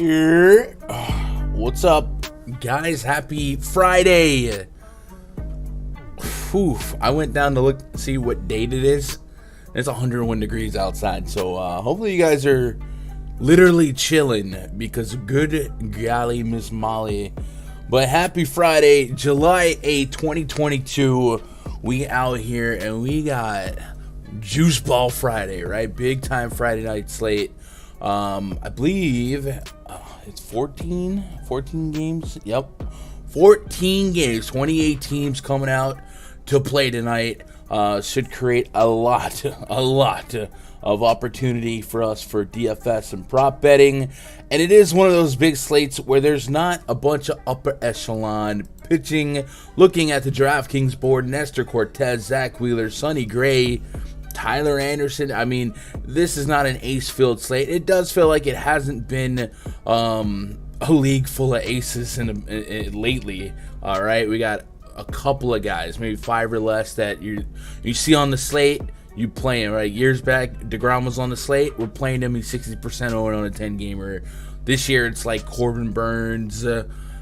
Here. What's up, guys? Happy Friday. Whew. I went down to see what date it is. It's 101 degrees outside, so hopefully you guys are literally chilling because good golly, Miss Molly. But happy Friday, July 8, 2022. We out here and we got Juice Ball Friday, right? Big time Friday night slate. I believe it's 14 games. Yep. 14 games, 28 teams coming out to play tonight. Should create a lot of opportunity for us for DFS and prop betting. And it is one of those big slates where there's not a bunch of upper echelon pitching. Looking at the DraftKings board, Nestor Cortez, Zach Wheeler, Sonny Gray, Tyler Anderson. I mean, this is not an ace-filled slate. It does feel like it hasn't been a league full of aces lately. All right, we got a couple of guys, maybe 5 or less, that you see on the slate. You playing, right? Years back, DeGrom was on the slate. We're playing him. He's 60% owned on a 10-gamer. This year, it's like Corbin Burns,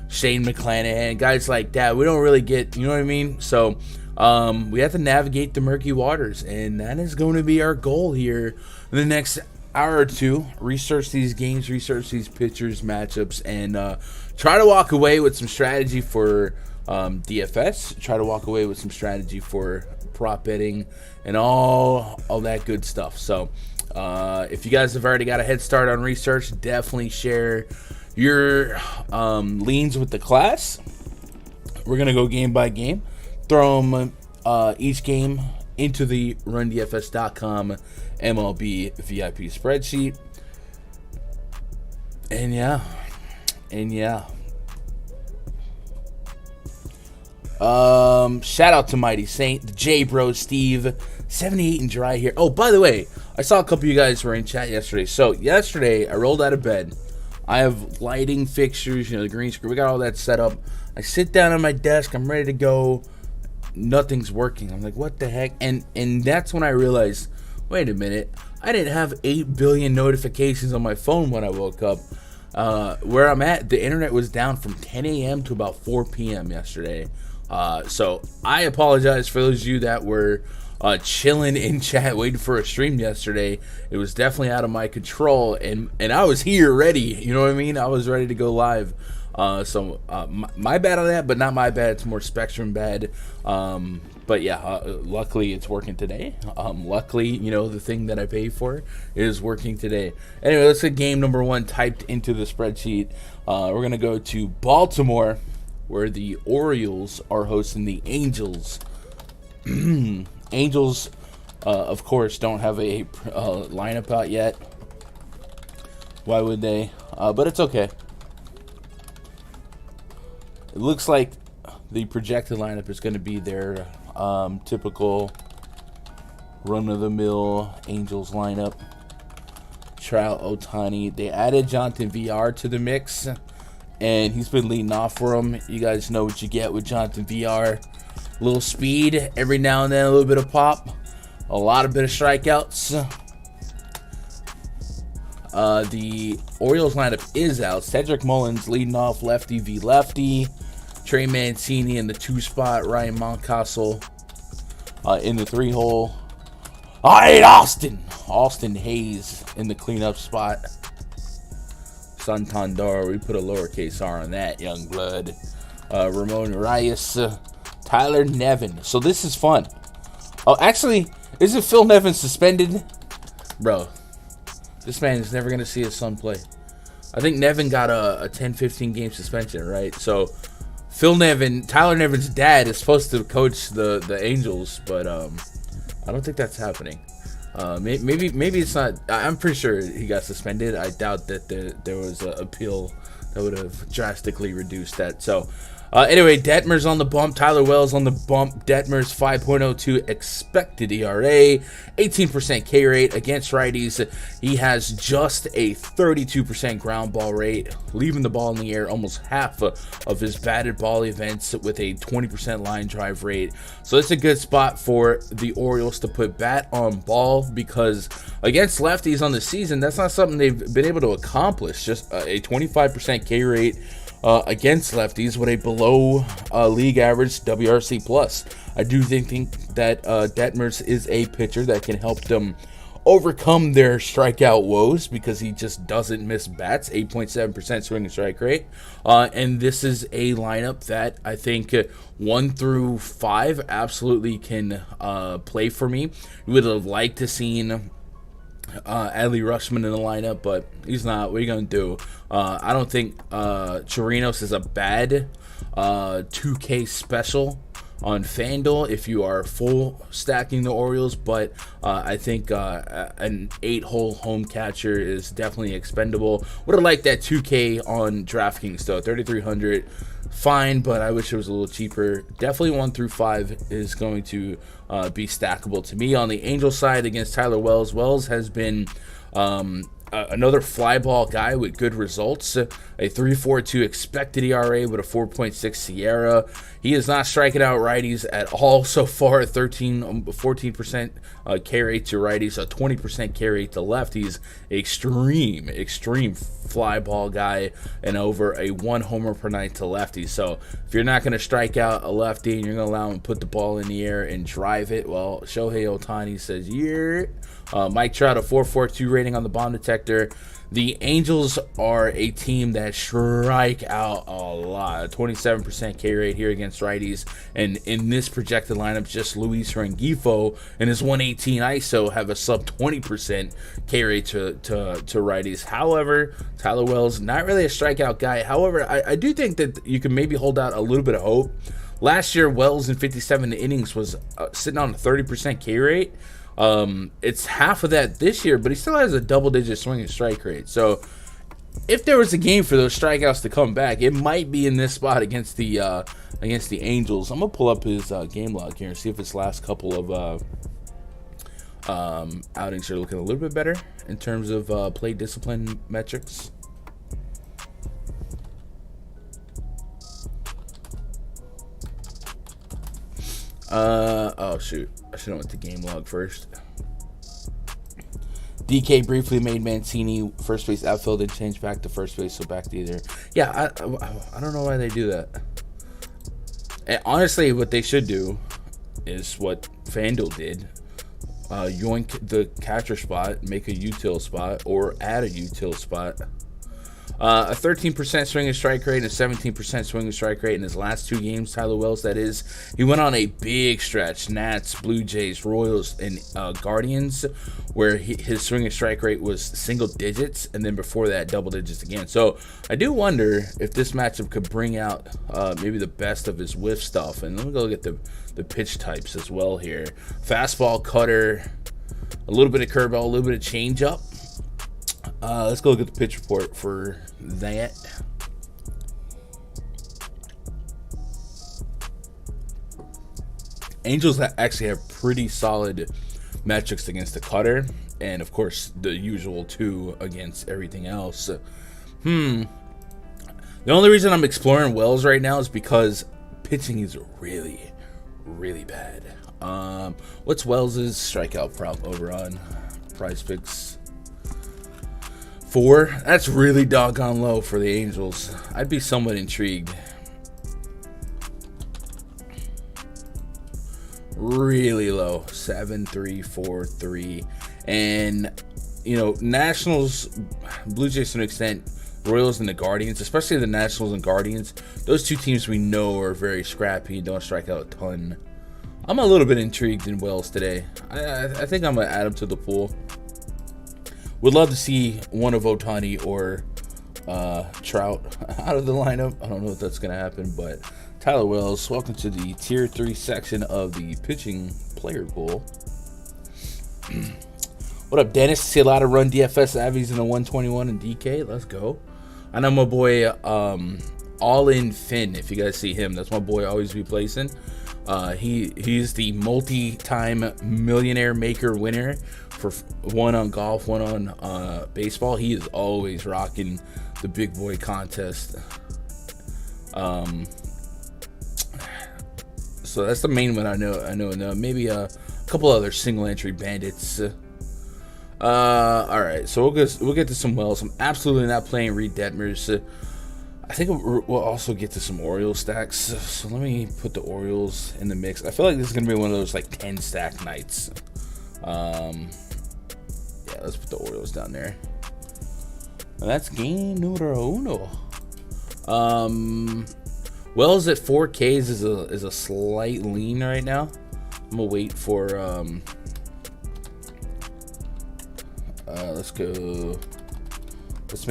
Shane McClanahan, guys like that. We don't really get, you know what I mean? So we have to navigate the murky waters, and that is going to be our goal here in the next hour or two. Research these games, research these pitchers, matchups, and try to walk away with some strategy for DFS. Try to walk away with some strategy for prop betting and all that good stuff. So if you guys have already got a head start on research, definitely share your leans with the class. We're going to go game by game. Throw them each game into the rundfs.com MLB VIP spreadsheet. And yeah. Shout out to Mighty Saint, the J Bro, Steve, 78 and dry here. Oh, by the way, I saw a couple of you guys were in chat yesterday. So yesterday, I rolled out of bed. I have lighting fixtures, the green screen. We got all that set up. I sit down on my desk. I'm ready to go. Nothing's working. I'm like, what the heck? And that's when I realized, wait a minute, I didn't have 8 billion notifications on my phone when I woke up. Where I'm at, the internet was down from 10 a.m. to about 4 p.m. yesterday. So I apologize for those of you that were chilling in chat waiting for a stream yesterday. It was definitely out of my control, and I was here ready. You know what I mean? I was ready to go live. So my bad on that, but not my bad. It's more Spectrum bad. But yeah, luckily it's working today. Luckily, the thing that I pay for is working today. Anyway, let's get game number 1 typed into the spreadsheet. We're going to go to Baltimore, where the Orioles are hosting the Angels. Angels, of course, don't have a lineup out yet. Why would they? But it's okay. It looks like the projected lineup is going to be their typical run-of-the-mill Angels lineup. Trout, Ohtani. They added Jonathan VR to the mix, and he's been leading off for them. You guys know what you get with Jonathan VR. A little speed, every now and then a little bit of pop. A lot of strikeouts. The Orioles lineup is out. Cedric Mullins leading off, lefty v lefty. Trey Mancini in the 2 spot. Ryan Mountcastle in the 3-hole. Austin Hayes in the cleanup spot. Santander, we put a lowercase r on that, young blood. Ramon Reyes, Tyler Nevin. So this is fun. Oh, actually, isn't Phil Nevin suspended? Bro, this man is never going to see his son play. I think Nevin got a 10-15 game suspension, right? So Phil Nevin, Tyler Nevin's dad, is supposed to coach the Angels, but I don't think that's happening. Maybe it's not. I'm pretty sure he got suspended. I doubt that there was an appeal that would have drastically reduced that. So Anyway, Detmer's on the bump. Tyler Wells on the bump. Detmer's 5.02 expected ERA, 18% K rate against righties. He has just a 32% ground ball rate, leaving the ball in the air almost half of his batted ball events with a 20% line drive rate. So it's a good spot for the Orioles to put bat on ball, because against lefties on the season, that's not something they've been able to accomplish. Just a 25% K rate against lefties with a below league average WRC plus. I do think that Detmers is a pitcher that can help them overcome their strikeout woes, because he just doesn't miss bats. 8.7% swing and strike rate, and this is a lineup that I think 1 through 5 absolutely can play for me. Would have liked to seen Adley Rutschman in the lineup, but he's not. What are you going to do? I don't think Chirinos is a bad 2K special on Fanduel if you are full stacking the Orioles, but I think an 8-hole home catcher is definitely expendable. Would have liked that 2K on DraftKings though. 3,300, fine, but I wish it was a little cheaper. Definitely 1 through 5 is going to be stackable to me. On the Angels side, against Tyler Wells, Wells has been another fly ball guy with good results. A 3.42 expected ERA with a 4.6 Sierra. He is not striking out righties at all so far. 14% K rate to righties, a 20% K rate to lefties. Extreme fly ball guy, and over a 1 homer per night to lefties. So if you're not going to strike out a lefty and you're going to allow him to put the ball in the air and drive it, well, Shohei Ohtani says, yeah. Mike Trout, a 4.42 rating on the bomb detector. The Angels are a team that strike out a lot. A 27% K rate here against righties. And in this projected lineup, just Luis Rengifo and his 118 ISO have a sub 20% K rate to righties. However, Tyler Wells, not really a strikeout guy. However, I do think that you can maybe hold out a little bit of hope. Last year, Wells in 57 innings was sitting on a 30% K rate. It's half of that this year, but he still has a double-digit swing and strike rate. So if there was a game for those strikeouts to come back, it might be in this spot against the Angels. I'm gonna pull up his game log here and see if his last couple of outings are looking a little bit better in terms of play discipline metrics. Oh shoot, I should have went to game log first. DK briefly made Mancini first base outfield and changed back to first base, so back to either. Yeah, I don't know why they do that. And honestly, what they should do is what FanDuel did. Yoink the catcher spot, make a util spot, or add a util spot. A 13% swing and strike rate and a 17% swing and strike rate in his last 2 games, Tyler Wells, that is. He went on a big stretch, Nats, Blue Jays, Royals, and Guardians, where his swing and strike rate was single digits, and then before that, double digits again. So I do wonder if this matchup could bring out maybe the best of his whiff stuff. And let me go look at the pitch types as well here. Fastball, cutter, a little bit of curveball, a little bit of changeup. Let's go look at the pitch report for that. Angels actually have pretty solid metrics against the cutter, and of course the usual 2 against everything else. The only reason I'm exploring Wells right now is because pitching is really bad. What's Wells's strikeout prop over on PrizePicks? 4. That's really doggone low for the Angels. I'd be somewhat intrigued. Really low. 7, 3, 4, 3. And, you know, Nationals, Blue Jays to an extent, Royals and the Guardians, especially the Nationals and Guardians, those 2 teams we know are very scrappy and don't strike out a ton. I'm a little bit intrigued in Wells today. I think I'm going to add him to the pool. Would love to see one of Ohtani or Trout out of the lineup. I don't know if that's going to happen, but Tyler Wells, welcome to the Tier 3 section of the pitching player pool. What up, Dennis? See a lot of run DFS Avies in the 121 and DK. Let's go. I know my boy All In Finn. If you guys see him, that's my boy. Always be placing. He's the multi-time millionaire maker winner for one on golf, one on baseball. He is always rocking the big boy contest. So that's the main one I know. Maybe a couple other single entry bandits. All right, so we'll get to some Wells. I'm absolutely not playing Reed Detmers. I think we'll also get to some Orioles stacks. So let me put the Orioles in the mix. I feel like this is gonna be one of those like 10 stack nights. Yeah, let's put the Orioles down there. And that's game numero uno. Wells at 4Ks is a slight lean right now. I'm gonna wait for let's go. Let's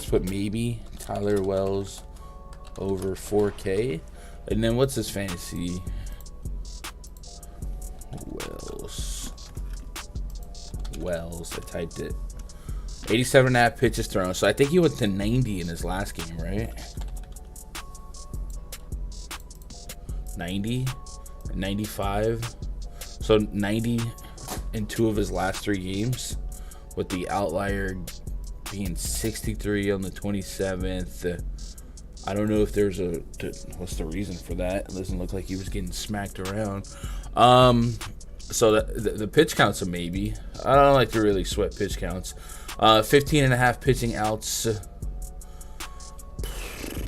put maybe Tyler Wells over 4K. And then what's his fantasy? Wells, I typed it. 87.5 pitches thrown. So I think he went to 90 in his last game, right? 90, 95. So 90 in 2 of his last 3 games, with the outlier being 63 on the 27th. I don't know if there's what's the reason for that. It doesn't look like he was getting smacked around. So the pitch count's a maybe. I don't like to really sweat pitch counts. 15.5 pitching outs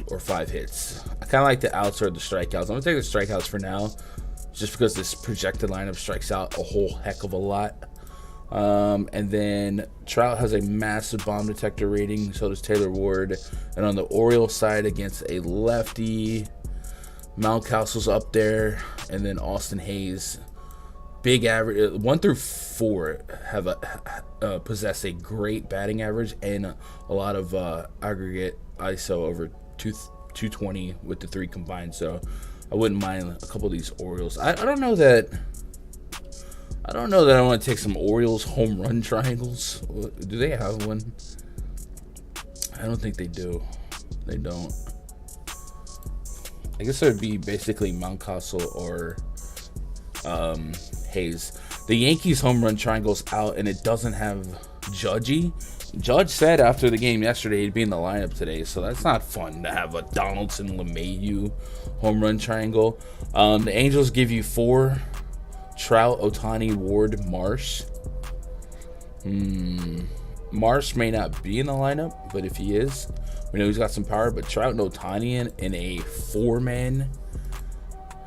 or 5 hits. I kind of like the outs or the strikeouts. I'm gonna take the strikeouts for now, just because this projected lineup strikes out a whole heck of a lot. And then Trout has a massive bomb detector rating, so does Taylor Ward. And on the Orioles side, against a lefty, Mountcastle's up there, and then Austin Hayes. Big average, 1 through 4 have possess a great batting average and a lot of aggregate ISO over 220 with the 3 combined. So I wouldn't mind a couple of these Orioles. I don't know that I want to take some Orioles home run triangles. Do they have one? I don't think they do. They don't. I guess it would be basically Mountcastle or Hayes. The Yankees home run triangle's out, and it doesn't have Judgy. Judge said after the game yesterday he'd be in the lineup today, so that's not fun to have a Donaldson LeMahieu home run triangle. The Angels give you 4: Trout, Ohtani, Ward, Marsh. Marsh may not be in the lineup, but if he is, we know he's got some power. But Trout and Ohtani in a 4-man.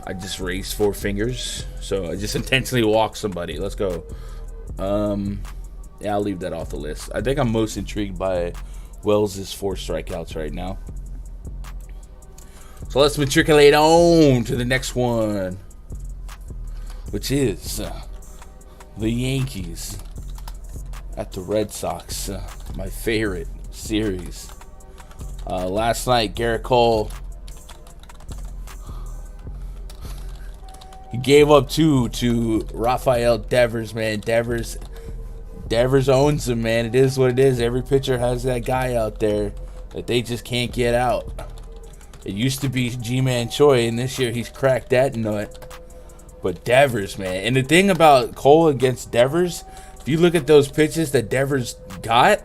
I just raised 4 fingers, so I just intentionally walked somebody. Let's go. Yeah, I'll leave that off the list. I think I'm most intrigued by Wells' 4 strikeouts right now. So let's matriculate on to the next one, which is the Yankees at the Red Sox. My favorite series. Last night, Garrett Cole, he gave up 2 to Rafael Devers, man. Devers owns him, man. It is what it is. Every pitcher has that guy out there that they just can't get out. It used to be G-Man Choi, and this year he's cracked that nut. But Devers, man. And the thing about Cole against Devers, if you look at those pitches that Devers got,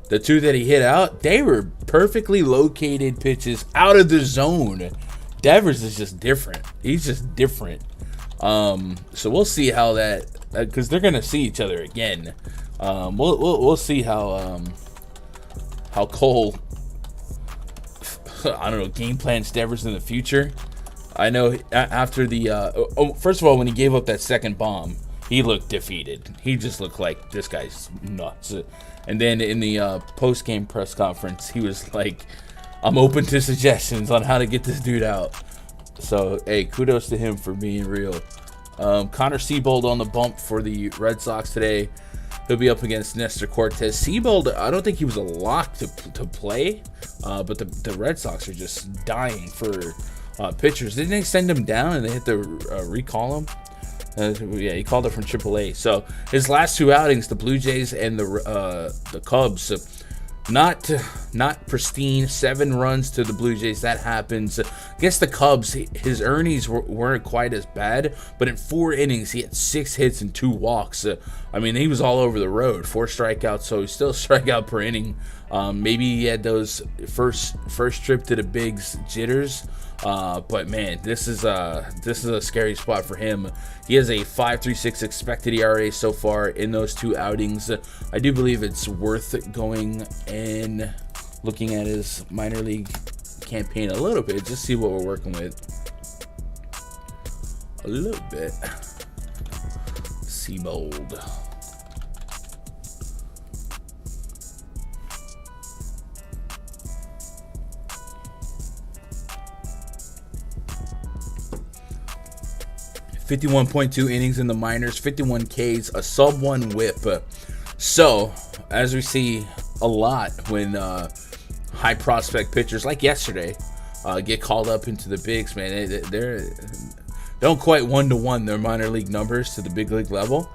the 2 that he hit out, they were perfectly located pitches out of the zone. Devers is just different. He's just different. So we'll see how that, because they're gonna see each other again. We'll see how Cole, I don't know, game plans Devers in the future. I know after the first of all, when he gave up that second bomb, he looked defeated. He just looked like, this guy's nuts. And then in the post-game press conference, he was like, I'm open to suggestions on how to get this dude out. So, hey, kudos to him for being real. Connor Seabold on the bump for the Red Sox today. He'll be up against Nestor Cortez. Seabold, I don't think he was a lock to play, but the Red Sox are just dying for pitchers. Didn't they send him down and they had to recall him? Yeah, he called it from AAA. So his last 2 outings, the Blue Jays and the Cubs, not not pristine. 7 runs to the Blue Jays. That happens. Against the Cubs, his earnings weren't quite as bad, but in 4 innings, he had 6 hits and 2 walks. I mean, he was all over the road. 4 strikeouts, so he's still a strikeout per inning. Maybe he had those first trip to the bigs jitters. But man, this is a scary spot for him. He has a 5.36 expected ERA so far in those 2 outings. I do believe it's worth going and looking at his minor league campaign a little bit, just see what we're working with. A little bit. Seabold. .2 innings in the minors, 51 Ks, a sub-1 whip. So, as we see a lot when high prospect pitchers like yesterday get called up into the bigs, man, they don't quite 1-to-1 their minor league numbers to the big league level.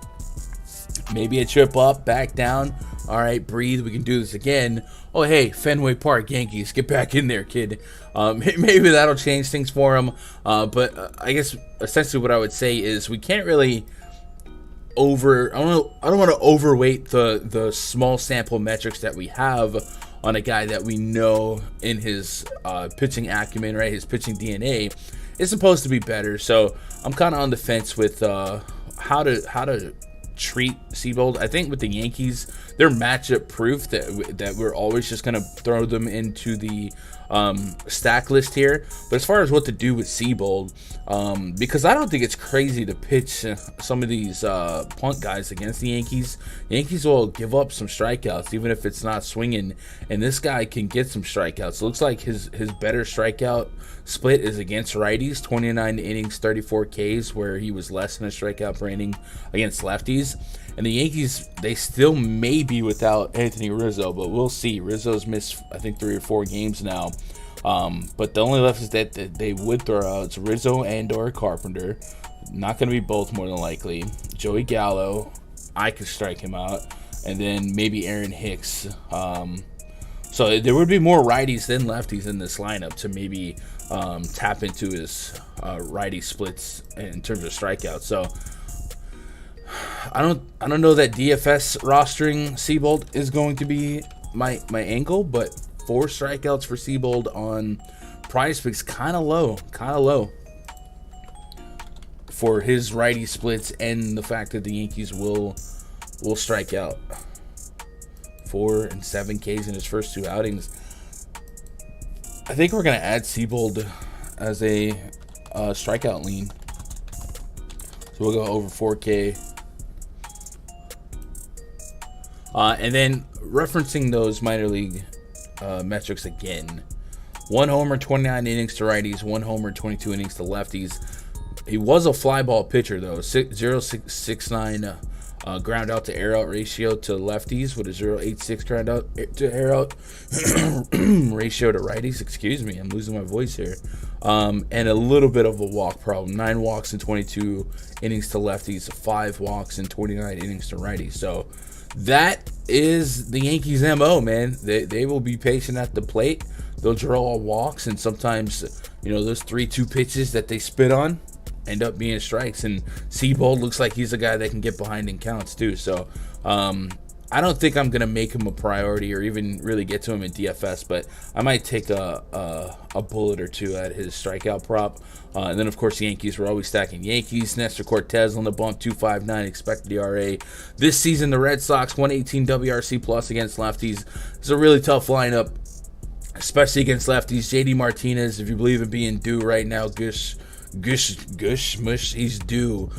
Maybe a trip up, back down. All right, breathe. We can do this again. Oh, hey, Fenway Park, Yankees, get back in there, kid. Maybe that'll change things for him. But I guess essentially what I would say is we can't really I don't want to overweight the small sample metrics that we have on a guy that we know in his pitching acumen, right? His pitching DNA is supposed to be better. So I'm kind of on the fence with how to treat Seabold. I think with the Yankees, they're matchup proof that we're always just going to throw them into the stack list here. But as far as what to do with Seabold, because I don't think it's crazy to pitch some of these punt guys against the Yankees. The Yankees will give up some strikeouts even if it's not swinging, and this guy can get some strikeouts. It looks like his better strikeout split is against righties, 29 innings, 34 Ks, where he was less than a strikeout per inning against lefties. And the Yankees, they still may be without Anthony Rizzo, but we'll see. Rizzo's missed, I think, 3 or 4 games now. But the only lefties that they would throw out is Rizzo and or Carpenter. Not going to be both, more than likely. Joey Gallo, I could strike him out. And then maybe Aaron Hicks. So there would be more righties than lefties in this lineup to maybe tap into his righty splits in terms of strikeouts. So I don't know that DFS rostering Seabold is going to be my angle, but 4 strikeouts for Seabold on PrizePicks, kind of low for his righty splits and the fact that the Yankees will strike out. 4 and 7 Ks in his first 2 outings. I think we're gonna add Seabold as a strikeout lean, so we'll go over 4K. And then referencing those minor league metrics again. 1 homer, 29 innings to righties, 1 homer, 22 innings to lefties. He was a fly ball pitcher, though. 0.69 ground out to air out ratio to lefties with a 0.86 ground out to air out ratio to righties. Excuse me, I'm losing my voice here. And a little bit of a walk problem. 9 walks in 22 innings to lefties, 5 walks in 29 innings to righties. So that is the Yankees' MO, man. They will be patient at the plate. They'll draw walks, and sometimes, those 3-2 pitches that they spit on end up being strikes. And Seabold looks like he's a guy that can get behind in counts too. So I don't think I'm gonna make him a priority or even really get to him in DFS, but I might take a bullet or 2 at his strikeout prop. And then of course the Yankees, we're always stacking Yankees. Nestor Cortez on the bump, 2.59 expected ERA. This season the Red Sox 118 WRC plus against lefties. It's a really tough lineup, especially against lefties. JD Martinez, if you believe in being due right now, gush mush, he's due.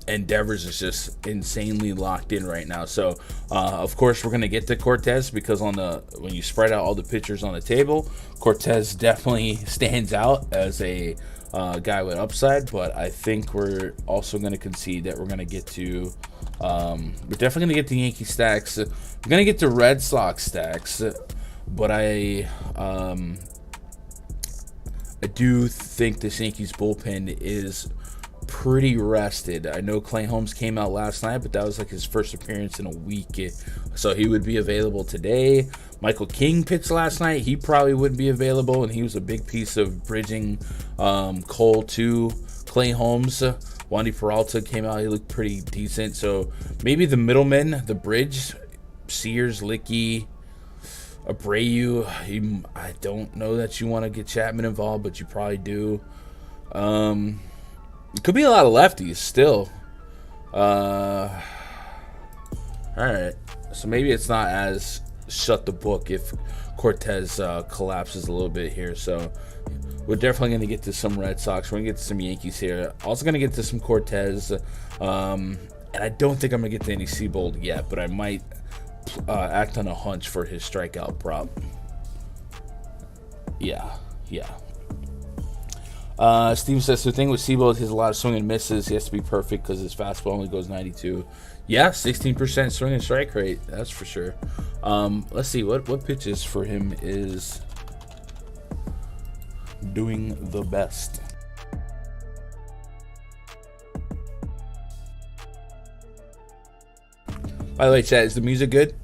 And Devers is just insanely locked in right now. So, of course, we're going to get to Cortez because when you spread out all the pitchers on the table, Cortez definitely stands out as a guy with upside. But I think we're also going to concede that we're going to get to we're definitely going to get the Yankee stacks. We're going to get to Red Sox stacks. But I do think this Yankees bullpen is pretty rested. I know Clay Holmes came out last night, but that was like his first appearance in a week, so he would be available today. Michael King pitched last night. He probably wouldn't be available, and he was a big piece of bridging Cole to Clay Holmes. Wandy Peralta came out. He looked pretty decent. So maybe the middlemen, the bridge, Sears, Licky, Abreu. I don't know that you want to get Chapman involved, but you probably do. It could be a lot of lefties still. All right. So maybe it's not as shut the book if Cortez collapses a little bit here. So we're definitely going to get to some Red Sox. We're going to get to some Yankees here. Also going to get to some Cortez. And I don't think I'm going to get to any Seabold yet, but I might act on a hunch for his strikeout prop. Yeah. Steven says, the thing with Seabold is he has a lot of swing and misses. He has to be perfect because his fastball only goes 92. Yeah, 16% swing and strike rate. That's for sure. Let's see. What pitches for him is doing the best? By the way, chat, is the music good?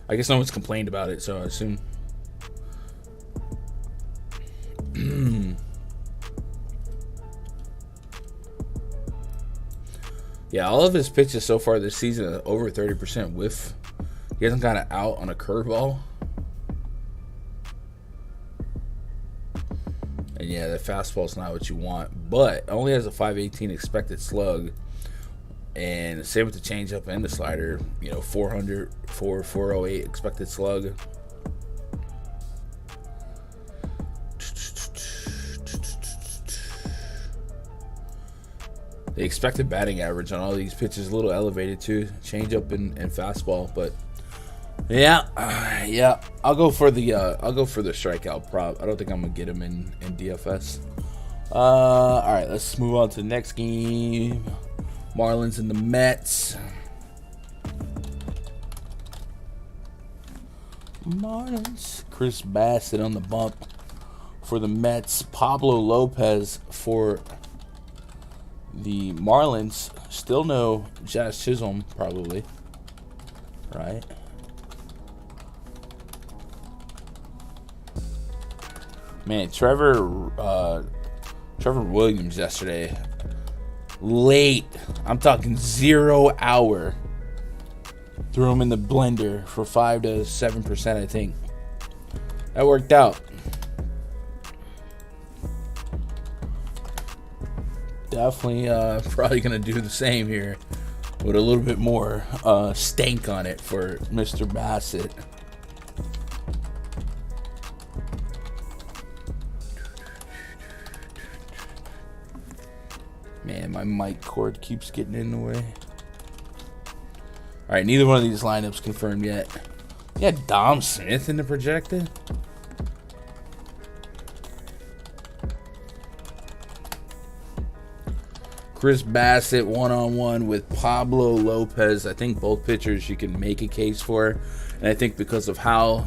I guess no one's complained about it, so I assume. Yeah, all of his pitches so far this season are over 30% whiff. He hasn't gotten out on a curveball. And yeah, the fastball's not what you want, but it only has a 518 expected slug. And same with the changeup and the slider, 400, 408 expected slug. The expected batting average on all these pitches is a little elevated too, changeup and fastball. But yeah, I'll go for the strikeout prop. I don't think I'm gonna get him in DFS. All right, let's move on to the next game. Marlins and the Mets. Marlins. Chris Bassett on the bump for the Mets. Pablo Lopez for the Marlins. Still no Jazz Chisholm, probably. Right? Man, Trevor Williams yesterday. Late. I'm talking 0 hour. Threw him in the blender for 5 to 7%, I think. That worked out. Definitely probably going to do the same here with a little bit more stank on it for Mr. Bassett. Man, my mic cord keeps getting in the way. All right, neither one of these lineups confirmed yet. Yeah, Dom Smith in the projected. Chris Bassett one-on-one with Pablo Lopez. I think both pitchers you can make a case for. And I think because of how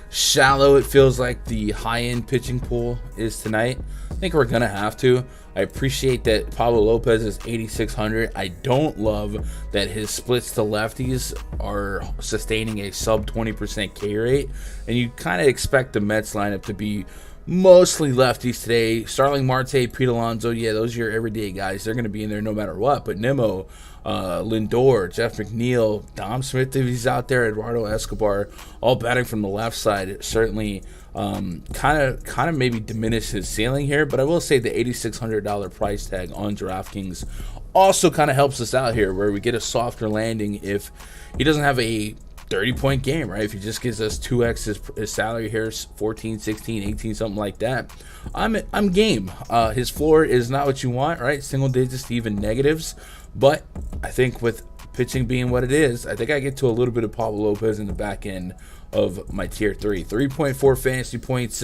shallow it feels like the high-end pitching pool is tonight, I think we're going to have to. I appreciate that Pablo Lopez is 8,600. I don't love that his splits to lefties are sustaining a sub 20% K rate. And you kind of expect the Mets lineup to be mostly lefties today. Starling Marte, Pete Alonso, yeah, those are your everyday guys. They're going to be in there no matter what. But Nimmo, Lindor, Jeff McNeil, Dom Smith, if he's out there, Eduardo Escobar, all batting from the left side. It certainly kind of maybe diminish his ceiling here. But I will say the $8,600 price tag on DraftKings also kind of helps us out here, where we get a softer landing if he doesn't have a 30-point game, right? If he just gives us 2x his salary here, 14, 16, 18, something like that, I'm game. His floor is not what you want, right? Single digits to even negatives. But I think with pitching being what it is, I think I get to a little bit of Pablo Lopez in the back end of my tier 3. 3.4 fantasy points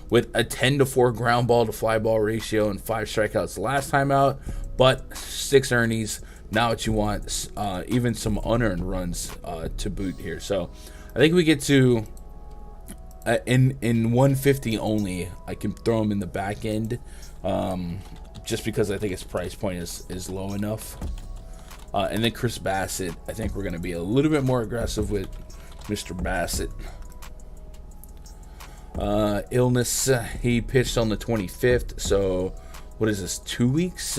with a 10-4 ground ball to fly ball ratio and 5 strikeouts the last time out, but 6 earnings. Not what you want, even some unearned runs to boot here. So I think we get to in 150 only. I can throw him in the back end just because I think his price point is low enough. And then Chris Bassett, I think we're going to be a little bit more aggressive with Mr. Bassett. Illness, he pitched on the 25th, so what is this, 2 weeks?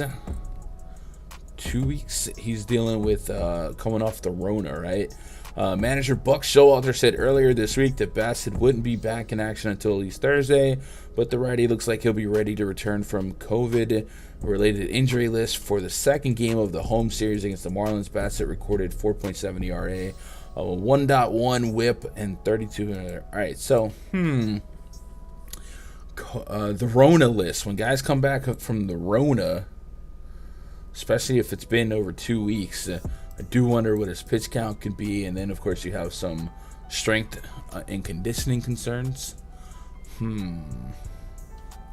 2 weeks he's dealing with coming off the Rona, right? Manager Buck Showalter said earlier this week that Bassett wouldn't be back in action until at least Thursday, but the righty looks like he'll be ready to return from COVID-related injury list for the second game of the home series against the Marlins. Bassett recorded 4.7 ERA, a 1.1 whip, and 32. All right, so, the Rona list. When guys come back from the Rona, especially if it's been over 2 weeks, I do wonder what his pitch count could be. And then, of course, you have some strength and conditioning concerns. And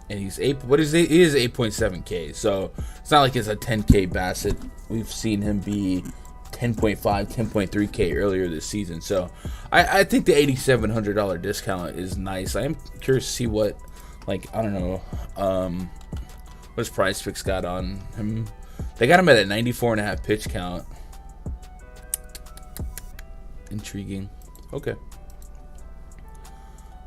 he's he is 8.7K, so it's not like it's a 10K Bassett. We've seen him be 10.5, 10.3K earlier this season. So I think the $8,700 discount is nice. I am curious to see what, like, I don't know, what his PrizePicks got on him. They got him at a 94.5 pitch count. Intriguing. Okay.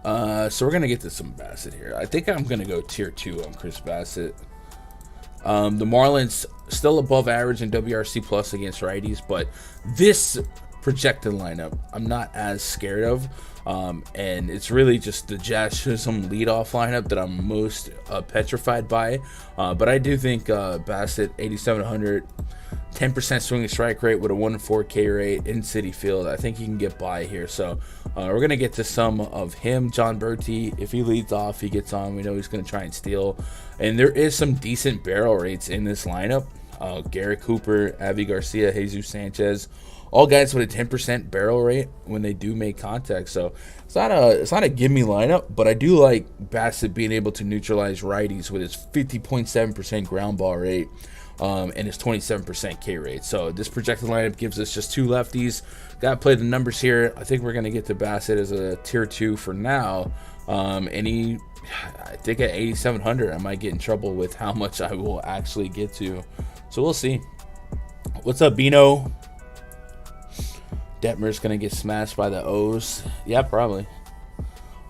So we're going to get to some Bassett here. I think I'm going to go tier 2 on Chris Bassett. The Marlins still above average in WRC plus against righties, but this projected lineup I'm not as scared of. And it's really just the Jazz Chisholm leadoff lineup that I'm most petrified by. But I do think Bassett, 8,700, 10% swinging strike rate with a 1-4K rate in Citi Field. I think he can get by here. So we're going to get to some of him. John Berti, if he leads off, he gets on. We know he's going to try and steal. And there is some decent barrel rates in this lineup. Garrett Cooper, Avi Garcia, Jesus Sanchez, all guys with a 10% barrel rate when they do make contact. So it's not a gimme lineup, but I do like Bassett being able to neutralize righties with his 50.7% ground ball rate and his 27% K rate. So this projected lineup gives us just 2 lefties. Got to play the numbers here. I think we're going to get to Bassett as a tier 2 for now. And I think at 8,700, I might get in trouble with how much I will actually get to. So we'll see. What's up, Bino? Detmer's going to get smashed by the O's. Yeah, probably.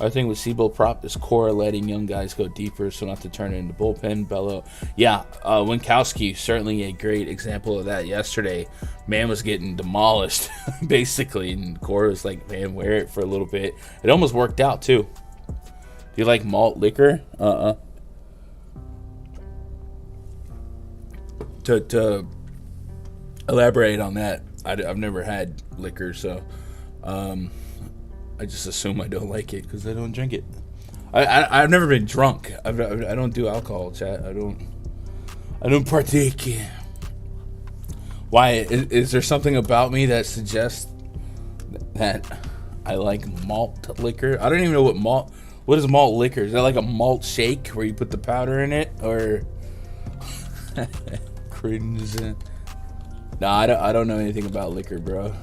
Our thing with Seabold prop is core, letting young guys go deeper so not to turn it into bullpen. Bello. Yeah, Winkowski, certainly a great example of that yesterday. Man was getting demolished, basically. And core was like, man, wear it for a little bit. It almost worked out, too. Do you like malt liquor? To elaborate on that, I've never had liquor, so I just assume I don't like it because I don't drink it. I've never been drunk. I don't do alcohol, chat. I don't partake. Why? Is there something about me that suggests that I like malt liquor? I don't even know what is malt liquor? Is that like a malt shake where you put the powder in it, or cringe? Nah, I don't know anything about liquor, bro.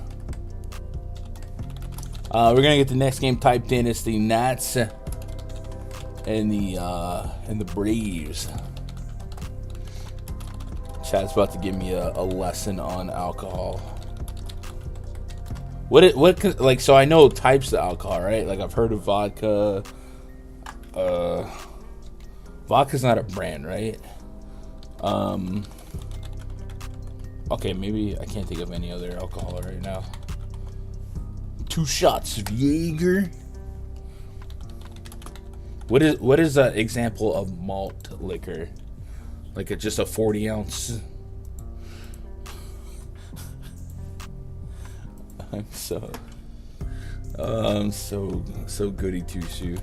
We're gonna get the next game typed in. It's the Nats and the Braves. Chad's about to give me a lesson on alcohol. Like, so I know types of alcohol, right? Like, I've heard of vodka. Vodka's not a brand, right? Okay, maybe I can't think of any other alcohol right now. 2 shots of Jaeger. What is an example of malt liquor? Like just a 40 ounce. I'm so goody two shoe.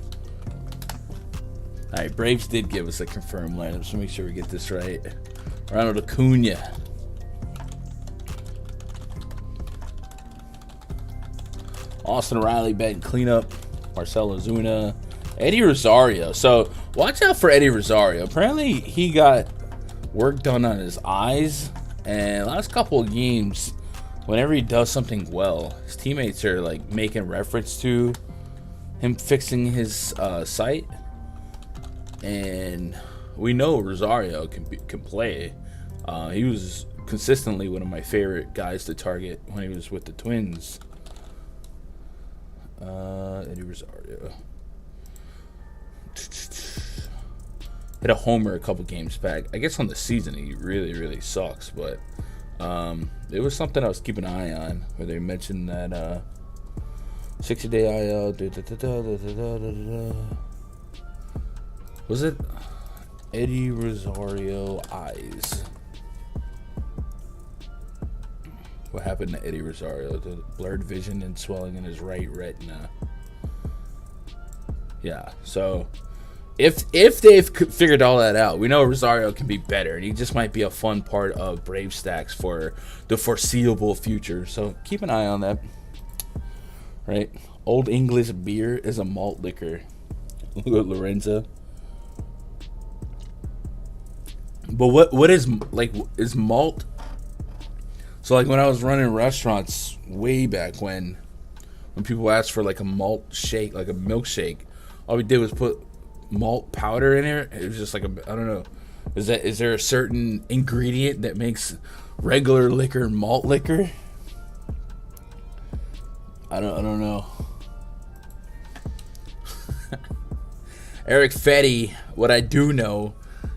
All right, Braves did give us a confirmed lineup, so make sure we get this right. Ronald Acuna. Austin Riley betting cleanup. Marcell Ozuna. Eddie Rosario. So watch out for Eddie Rosario. Apparently he got work done on his eyes. And last couple of games, whenever he does something well, his teammates are like making reference to him fixing his sight. And we know Rosario can play. He was consistently one of my favorite guys to target when he was with the Twins. Eddie Rosario hit a homer a couple games back. I guess on the season he really sucks, but it was something I was keeping an eye on, where they mentioned that 60-day IL. Was it Eddie Rosario eyes? What happened to Eddie Rosario? The blurred vision and swelling in his right retina. Yeah, so if they've figured all that out, we know Rosario can be better, and he just might be a fun part of Brave stacks for the foreseeable future. So keep an eye on that. Right? Old English beer is a malt liquor. Lorenzo. But what is malt? So like when I was running restaurants way back when people asked for like a malt shake, like a milkshake, all we did was put malt powder in there. It was just like I don't know. Is there a certain ingredient that makes regular liquor malt liquor? I don't know. Eric Fetty, what I do know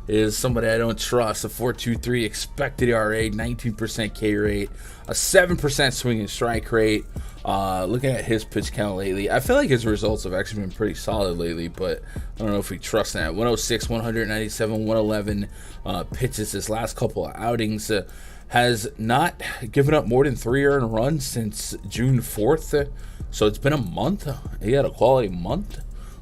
is somebody I don't trust. A 4.23 expected ERA, 19% K rate, a 7% swing and strike rate. Looking at his pitch count lately, I feel like his results have actually been pretty solid lately, but I don't know if we trust that. 106, 197, 111 pitches his last couple of outings. Has not given up more than 3 earned runs since June 4th. So it's been a month. He had a quality month.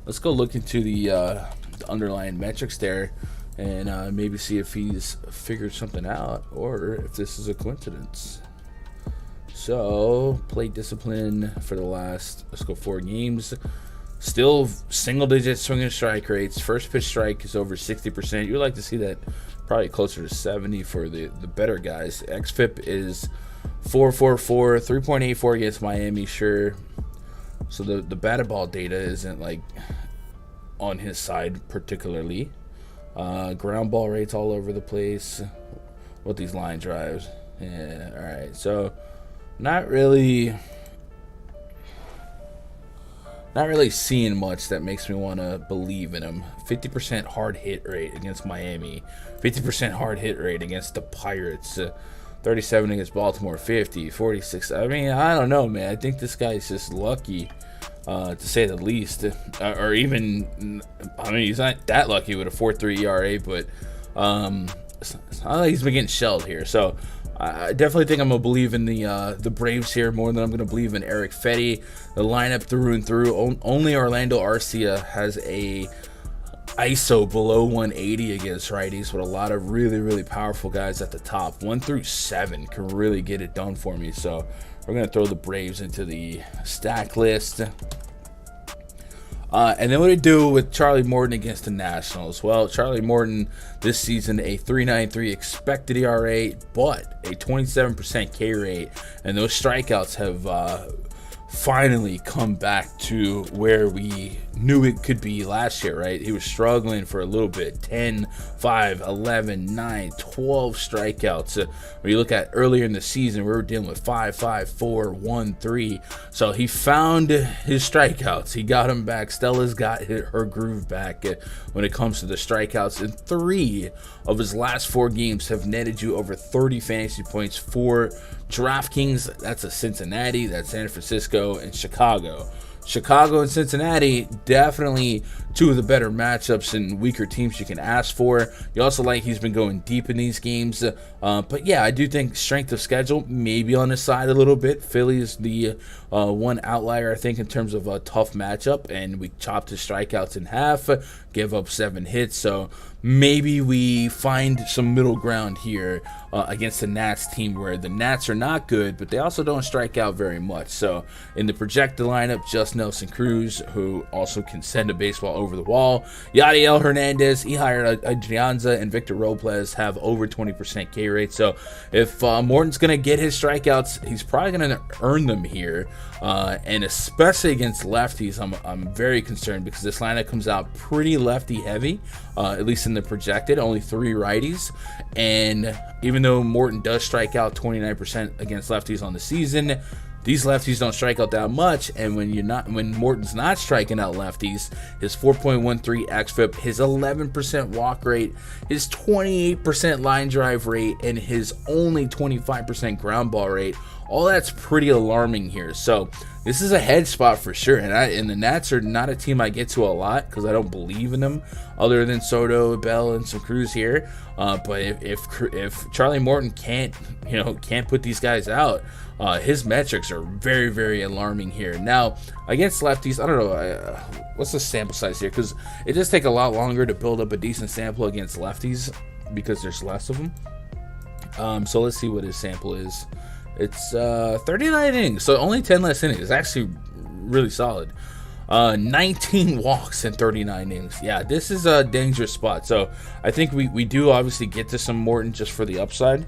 Let's go look into the underlying metrics there and maybe see if he's figured something out or if this is a coincidence. So, plate discipline for the last, let's go 4 games. Still single-digit swing and strike rates. First pitch strike is over 60%. You'd like to see that probably closer to 70 for the better guys. XFIP is 4.44, 3.84 against Miami, sure. So the batted ball data isn't like on his side particularly. Ground ball rates all over the place. What these line drives. Yeah, all right. So not really seeing much that makes me want to believe in him. 50% hard hit rate against Miami. 50% hard hit rate against the Pirates. 37 against Baltimore. 50, 46. I mean, I don't know, man. I think this guy's just lucky, to say the least. Or even, I mean, he's not that lucky with a 4.3 ERA, but it's not like he's been getting shelled here. So I definitely think I'm going to believe in the Braves here more than I'm going to believe in Eric Fetty. The lineup through and through. Only Orlando Arcia has a ISO below 180 against righties, with a lot of really powerful guys at the top. 1 through 7 can really get it done for me. So we're going to throw the Braves into the stack list. And then what do we do with Charlie Morton against the Nationals? Well, Charlie Morton this season, a 3.93 expected ERA, but a 27% K rate. And those strikeouts have finally come back to where we knew it could be last year, right? He was struggling for a little bit. 10, 5, 11, 9, 12 strikeouts. When you look at earlier in the season, we were dealing with 5, 5, 4, 1, 3. So he found his strikeouts. He got them back. Stella's got her groove back when it comes to the strikeouts. And 3 of his last 4 games have netted you over 30 fantasy points for DraftKings. That's a Cincinnati, that's San Francisco, and Chicago. Chicago and Cincinnati, definitely 2 of the better matchups and weaker teams you can ask for. You also like he's been going deep in these games. But yeah, I do think strength of schedule maybe on his side a little bit. Philly is the one outlier, I think, in terms of a tough matchup. And we chopped his strikeouts in half, give up 7 hits. So maybe we find some middle ground here against the Nats team, where the Nats are not good, but they also don't strike out very much. So in the projected lineup, just Nelson Cruz, who also can send a baseball over the wall. Yadiel Hernandez, Ehire Adrianza, and Victor Robles have over 20% K rate. So if Morton's going to get his strikeouts, he's probably going to earn them here. And especially against lefties, I'm very concerned because this lineup comes out pretty lefty heavy, at least in the projected, only 3 righties. And even though Morton does strike out 29% against lefties on the season, these lefties don't strike out that much, and when Morton's not striking out lefties, his 4.13 xFIP, his 11% walk rate, his 28% line drive rate, and his only 25% ground ball rate, all that's pretty alarming here. So this is a head spot for sure, and the Nats are not a team I get to a lot because I don't believe in them, other than Soto, Bell, and some Cruz here. But if Charlie Morton can't put these guys out, his metrics are very, very alarming here. Now, against lefties, I don't know, what's the sample size here? Because it does take a lot longer to build up a decent sample against lefties because there's less of them. So let's see what his sample is. It's 39 innings, so only 10 less innings. It's actually really solid. 19 walks in 39 innings. Yeah, this is a dangerous spot. So I think we do obviously get to some Morton just for the upside.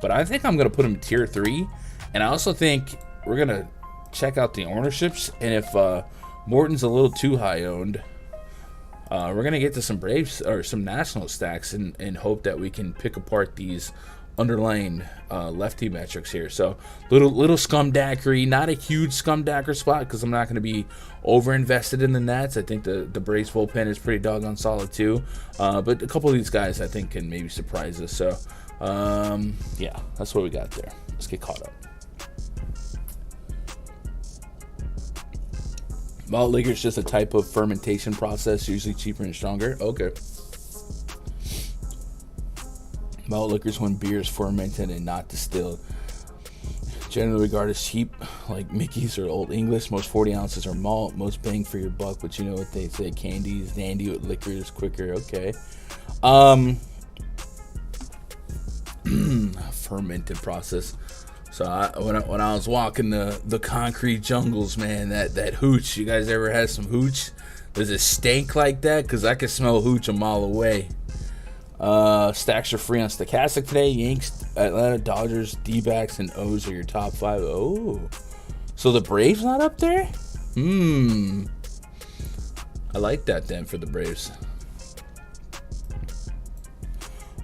But I think I'm going to put him tier 3. And I also think we're going to check out the ownerships. And if Morton's a little too high owned, we're going to get to some Braves or some National stacks and hope that we can pick apart these underlying lefty metrics here. So little scumdackery, not a huge scumdacker spot because I'm not going to be over invested in the Nats. I think the Braves bullpen is pretty doggone solid too. But a couple of these guys I think can maybe surprise us. So yeah, that's what we got there. Let's get caught up. Malt liquor is just a type of fermentation process, usually cheaper and stronger. Okay. Malt liquor is when beer is fermented and not distilled. Generally regarded as cheap, like Mickey's or Old English. Most 40 ounces are malt, most bang for your buck, but you know what they say, candy is dandy with liquor is quicker. Okay. Fermented process. So when I was walking the concrete jungles, man, that hooch, you guys ever had some hooch? Does it stink like that? Because I can smell hooch a mile away. Stacks are free on Stochastic today. Yanks, Atlanta, Dodgers, D-backs, and O's are your top 5. Oh, so the Braves not up there? I like that then for the Braves.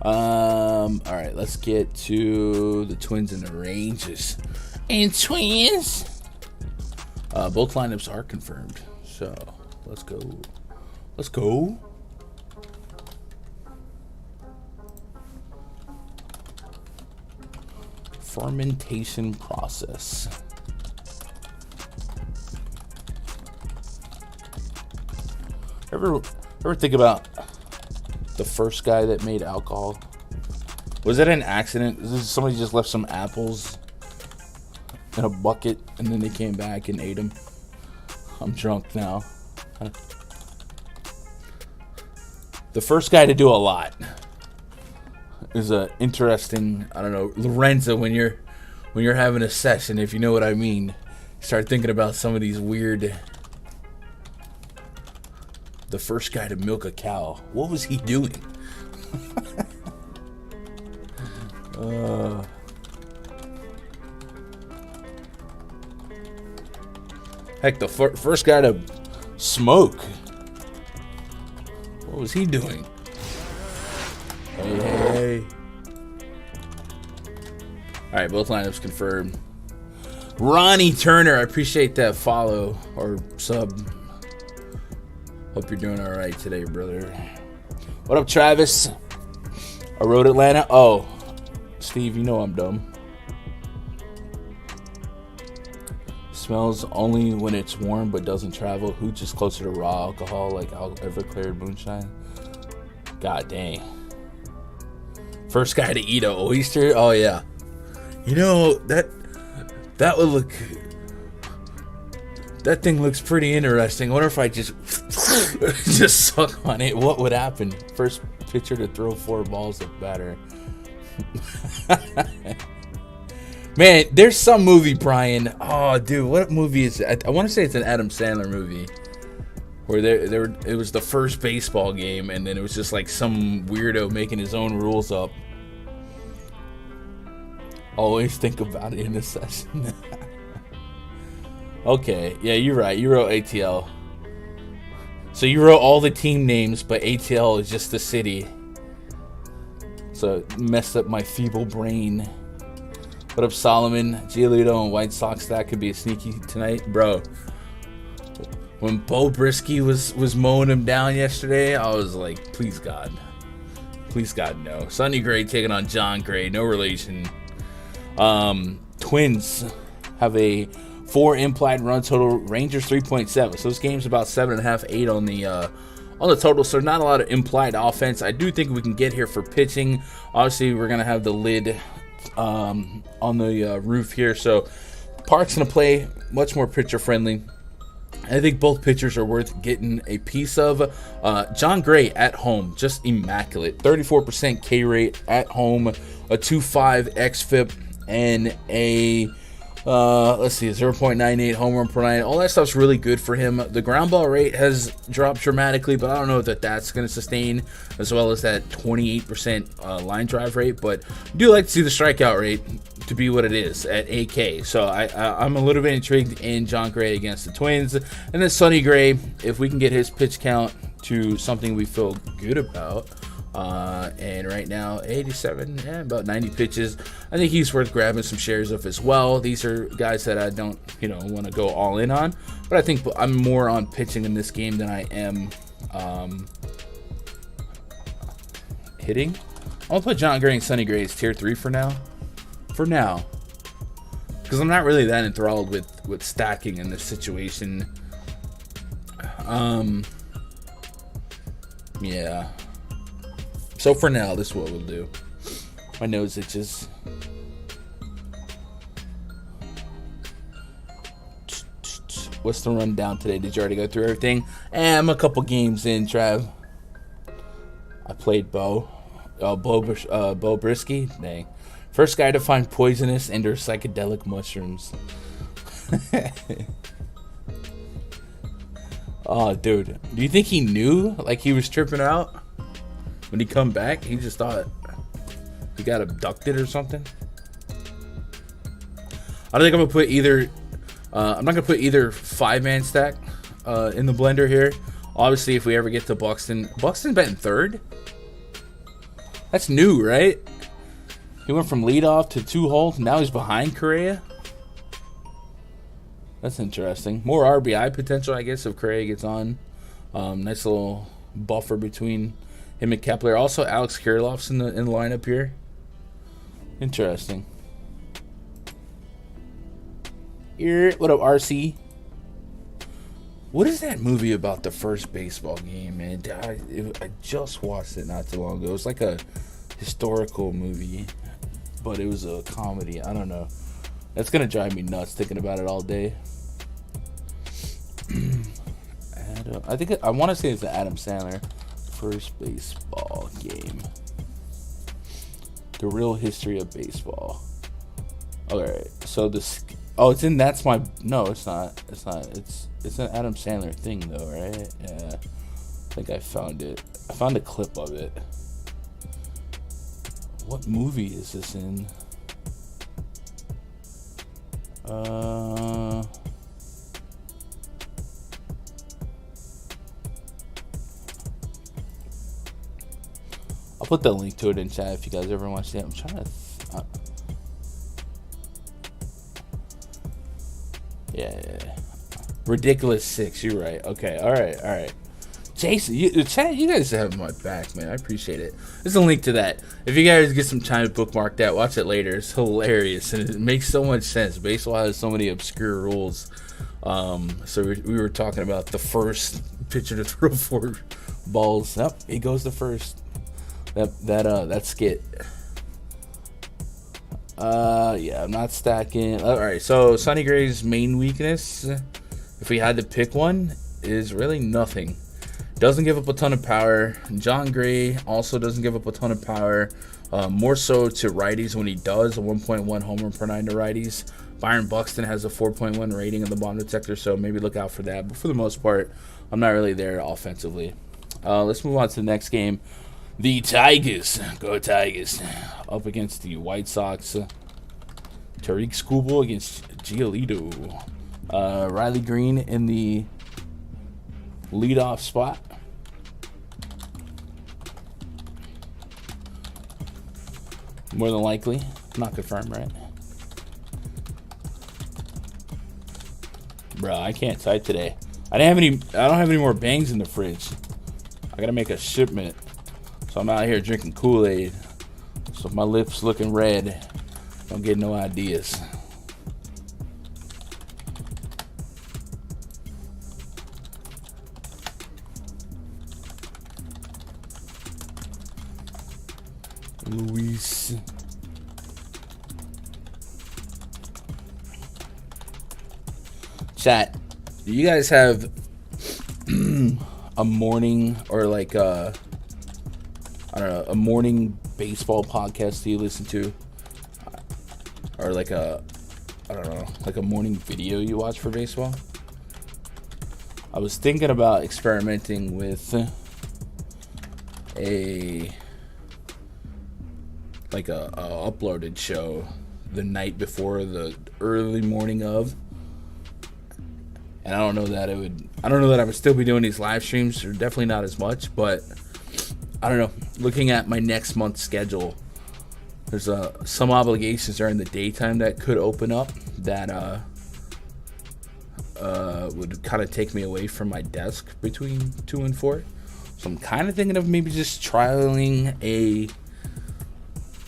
All right, let's get to the Twins and the Rangers. And Twins. Both lineups are confirmed. So let's go. Let's go. Fermentation process. Ever think about the first guy that made alcohol? Was that an accident? Somebody just left some apples in a bucket and then they came back and ate them? I'm drunk now. The first guy to do a lot is a interesting, I don't know, Lorenzo, when you're having a session, if you know what I mean, start thinking about some of these weird. The first guy to milk a cow. What was he doing? Heck, the first guy to smoke. What was he doing? Hey. All right, both lineups confirmed. Ronnie Turner, I appreciate that follow or sub. Hope you're doing all right today, brother. What up, Travis? I wrote Atlanta. Oh, Steve, you know I'm dumb. Smells only when it's warm but doesn't travel. Hooch is closer to raw alcohol like Everclear moonshine. God dang. First guy to eat an oyster? Oh, yeah. You know, that would look... That thing looks pretty interesting. I wonder if I just suck on it. What would happen? First pitcher to throw 4 balls at batter. Man, there's some movie, Brian. Oh, dude, what movie is it? I want to say it's an Adam Sandler movie. Where it was the first baseball game, and then it was just like some weirdo making his own rules up. Always think about it in a session. Okay, yeah, you're right. You wrote ATL. So you wrote all the team names, but ATL is just the city. So it messed up my feeble brain. What up, Solomon? Giolito and White Sox, that could be a sneaky tonight. Bro, when Bo Brisky was mowing him down yesterday, I was like, please God. Please God, no. Sonny Gray taking on John Gray. No relation. Twins have a 4 implied run total. Rangers 3.7. So this game's about 7.5, 8 on the total. So not a lot of implied offense. I do think we can get here for pitching. Obviously, we're gonna have the lid on the roof here. So Park's gonna play much more pitcher friendly. I think both pitchers are worth getting a piece of. John Gray at home, just immaculate. 34% K rate at home, a 2.5 xFIP, and a let's see, 0.98 home run per nine. All that stuff's really good for him. The ground ball rate has dropped dramatically, but I don't know that that's going to sustain, as well as that 28% line drive rate. But I do like to see the strikeout rate to be what it is at 8K. So I'm a little bit intrigued in John Gray against the Twins. And then Sonny Gray, if we can get his pitch count to something we feel good about. And right now, 87, about 90 pitches. I think he's worth grabbing some shares of as well. These are guys that I don't, want to go all in on. But I think I'm more on pitching in this game than I am hitting. I'll put John Gray and Sonny Gray as tier 3 for now. Because I'm not really that enthralled with stacking in this situation. Yeah. So for now, this is what we'll do. My nose itches. What's the rundown today? Did you already go through everything? I'm a couple games in, Trav. I played Bo Brisky. Dang. First guy to find poisonous and/or psychedelic mushrooms. Oh, dude. Do you think he knew? Like he was tripping out? When he come back, he just thought he got abducted or something. I don't think I'm gonna put either. I'm not gonna put either 5-man stack in the blender here. Obviously, if we ever get to Buxton batting third. That's new, right? He went from leadoff to 2 holes. Now he's behind Correa. That's interesting. More RBI potential, I guess, if Correa gets on. Nice little buffer between him and Kepler. Also, Alex Kirilloff's in the lineup here. Interesting. What up, RC? What is that movie about the first baseball game, man? I just watched it not too long ago. It was like a historical movie, but it was a comedy. I don't know. That's gonna drive me nuts thinking about it all day. I want to say it's the Adam Sandler first baseball game. The real history of baseball. Alright, so this. Oh, it's in That's My. No, it's not. It's not. It's an Adam Sandler thing, though, right? Yeah. I think I found it. I found a clip of it. What movie is this in? I'll put the link to it in chat if you guys ever want to see it. I'm trying to. Yeah. Ridiculous 6. You're right. Okay. All right. Jason, chat, you guys have my back, man. I appreciate it. There's a link to that. If you guys get some time to bookmark that, watch it later. It's hilarious and it makes so much sense. Baseball has so many obscure rules. So we were talking about the first pitcher to throw 4 balls. Yep, he goes to first. That skit. Yeah, I'm not stacking. All right, so Sonny Gray's main weakness, if we had to pick one, is really nothing. Doesn't give up a ton of power. John Gray also doesn't give up a ton of power. More so to righties when he does, a 1.1 homer per 9 to righties. Byron Buxton has a 4.1 rating in the bomb detector, so maybe look out for that. But for the most part, I'm not really there offensively. Let's move on to the next game. The Tigers, go Tigers, up against the White Sox. Tariq Skubal against Giolito. Riley Green in the leadoff spot. More than likely. Not confirmed, right? Bro, I can't type today. I don't have any more bangs in the fridge. I gotta make a shipment. So I'm out here drinking Kool-Aid. So my lips looking red. Don't get no ideas. Luis. Chat, do you guys have a morning or like I don't know, a morning baseball podcast do you listen to? Or like I don't know, like a morning video you watch for baseball? I was thinking about experimenting with a uploaded show the night before, the early morning of. And I don't know that I would still be doing these live streams, or definitely not as much, but I don't know. Looking at my next month's schedule, there's some obligations during the daytime that could open up that would kind of take me away from my desk between 2 and 4. So I'm kind of thinking of maybe just trialing a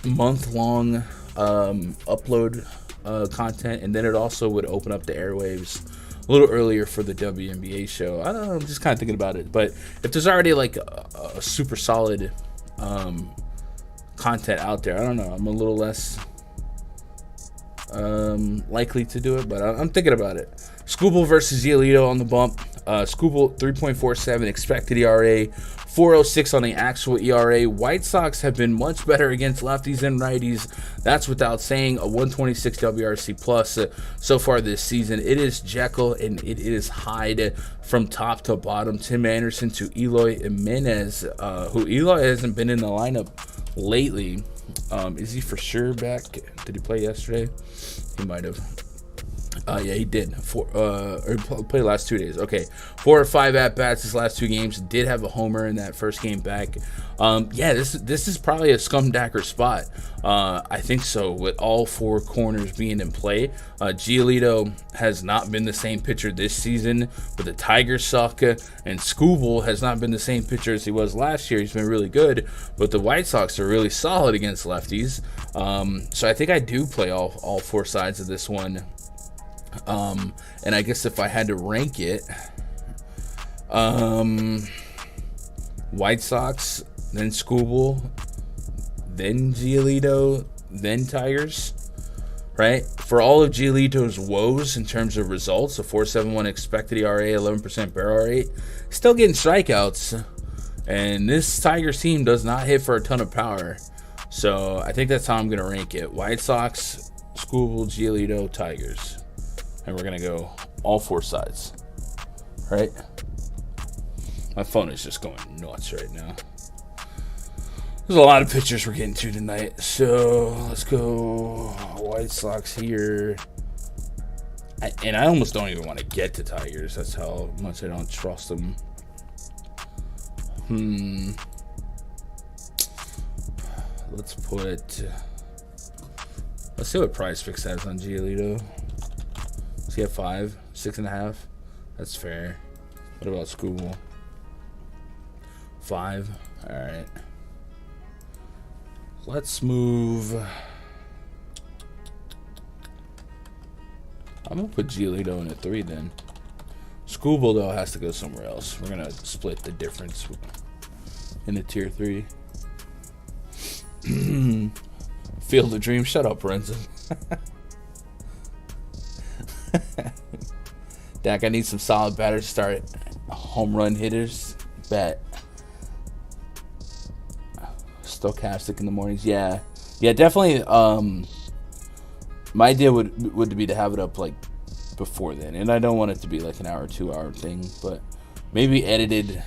month-long upload content, and then it also would open up the airwaves a little earlier for the WNBA show. I don't know, I'm just kind of thinking about it. But if there's already like a super solid content out there, I don't know, I'm a little less likely to do it, but I'm thinking about it. Skubal versus Giolito on the bump. Skubal 3.47 expected ERA, 4.06 on the actual ERA. White Sox have been much better against lefties and righties. That's without saying. A 126 WRC plus so far this season. It is Jekyll and it is Hyde from top to bottom. Tim Anderson to Eloy Jimenez, who Eloy hasn't been in the lineup lately. Is he for sure back? Did he play yesterday? He might have. Yeah, he did. Or played the last 2 days. Okay, 4 or 5 at bats his last 2 games. Did have a homer in that first game back. Yeah, this is probably a scumdacker spot. I think so, with all 4 corners being in play. Giolito has not been the same pitcher this season, but the Tigers suck. And Skubal has not been the same pitcher as he was last year. He's been really good, but the White Sox are really solid against lefties. So I think I do play all 4 sides of this one. And I guess if I had to rank it, White Sox, then Skubal, then Giolito, then Tigers, right? For all of Giolito's woes in terms of results, a 4.71 expected ERA, 11% barrel rate, still getting strikeouts, and this Tigers team does not hit for a ton of power. So I think that's how I'm going to rank it. White Sox, Skubal, Giolito, Tigers. And we're going to go all 4 sides, right? My phone is just going nuts right now. There's a lot of pitchers we're getting to tonight. So let's go White Sox here. And I almost don't even want to get to Tigers. That's how much I don't trust them. Let's see what PrizePicks has on Giolito. Does he have 5? 6.5? That's fair. What about Skubal? 5. Alright. Let's move. I'm going to put Giolito in at 3 then. Skubal, though, has to go somewhere else. We're going to split the difference in the tier 3. Field of Dreams. Shut up, Renzo. Dak, I need some solid batters to start. Home run hitters. Bet. Stochastic in the mornings. Yeah, definitely. My idea would be to have it up like before then, and I don't want it to be like an hour, 2 hour thing, but maybe edited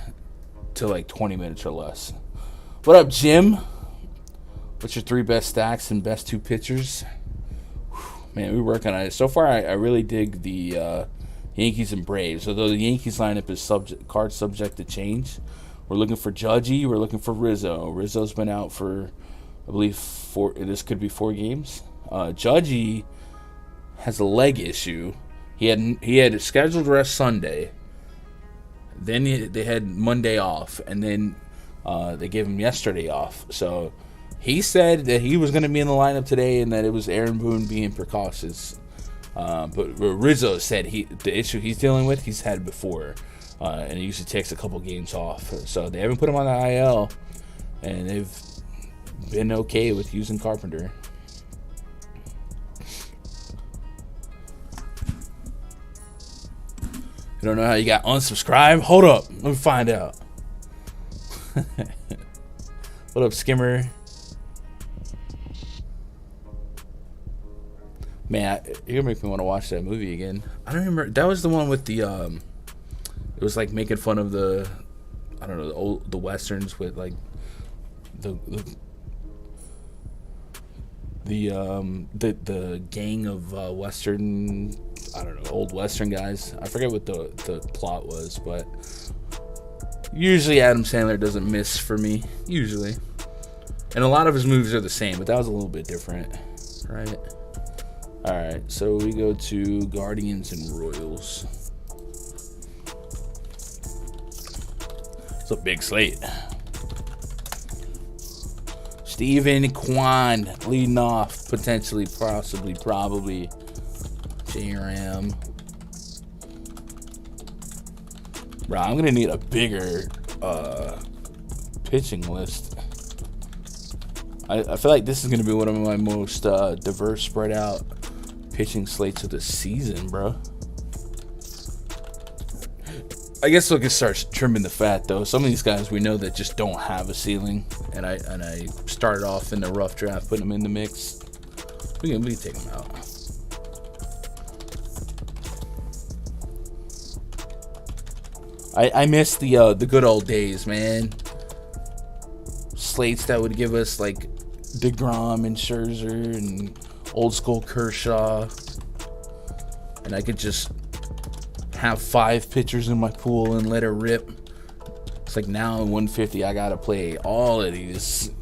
to like 20 minutes or less. What up, Jim? What's your 3 best stacks and best 2 pitchers? Man, we're working on it. So far, I really dig the Yankees and Braves. Although the Yankees lineup is subject to change. We're looking for Judgy. We're looking for Rizzo. Rizzo's been out for, I believe, this could be 4 games. Judgy has a leg issue. He had a scheduled rest Sunday. Then they had Monday off, and then they gave him yesterday off. So he said that he was going to be in the lineup today, and that it was Aaron Boone being precautious. But Rizzo said the issue he's dealing with, he's had before, and it usually takes a couple games off. So they haven't put him on the IL, and they've been okay with using Carpenter. You don't know how you got unsubscribed? Hold up, let me find out. What up, Skimmer? Man, you're gonna make me want to watch that movie again. I don't remember. That was the one with the it was like making fun of the, I don't know, the westerns with like the gang of western, I don't know, old western guys. I forget what the plot was, but usually Adam Sandler doesn't miss for me, usually. And a lot of his movies are the same, but that was a little bit different, right? All right, so we go to Guardians and Royals. It's a big slate. Steven Kwan leading off, potentially, possibly, probably. J-Ram. Bro, I'm going to need a bigger pitching list. I feel like this is going to be one of my most diverse, spread out pitching slates of the season, bro. I guess we can start trimming the fat, though. Some of these guys we know that just don't have a ceiling, and I started off in the rough draft, putting them in the mix. We can take them out. I miss the good old days, man. Slates that would give us like DeGrom and Scherzer and old school Kershaw, and I could just have 5 pitchers in my pool and let it rip. It's like now in 150 I gotta play all of these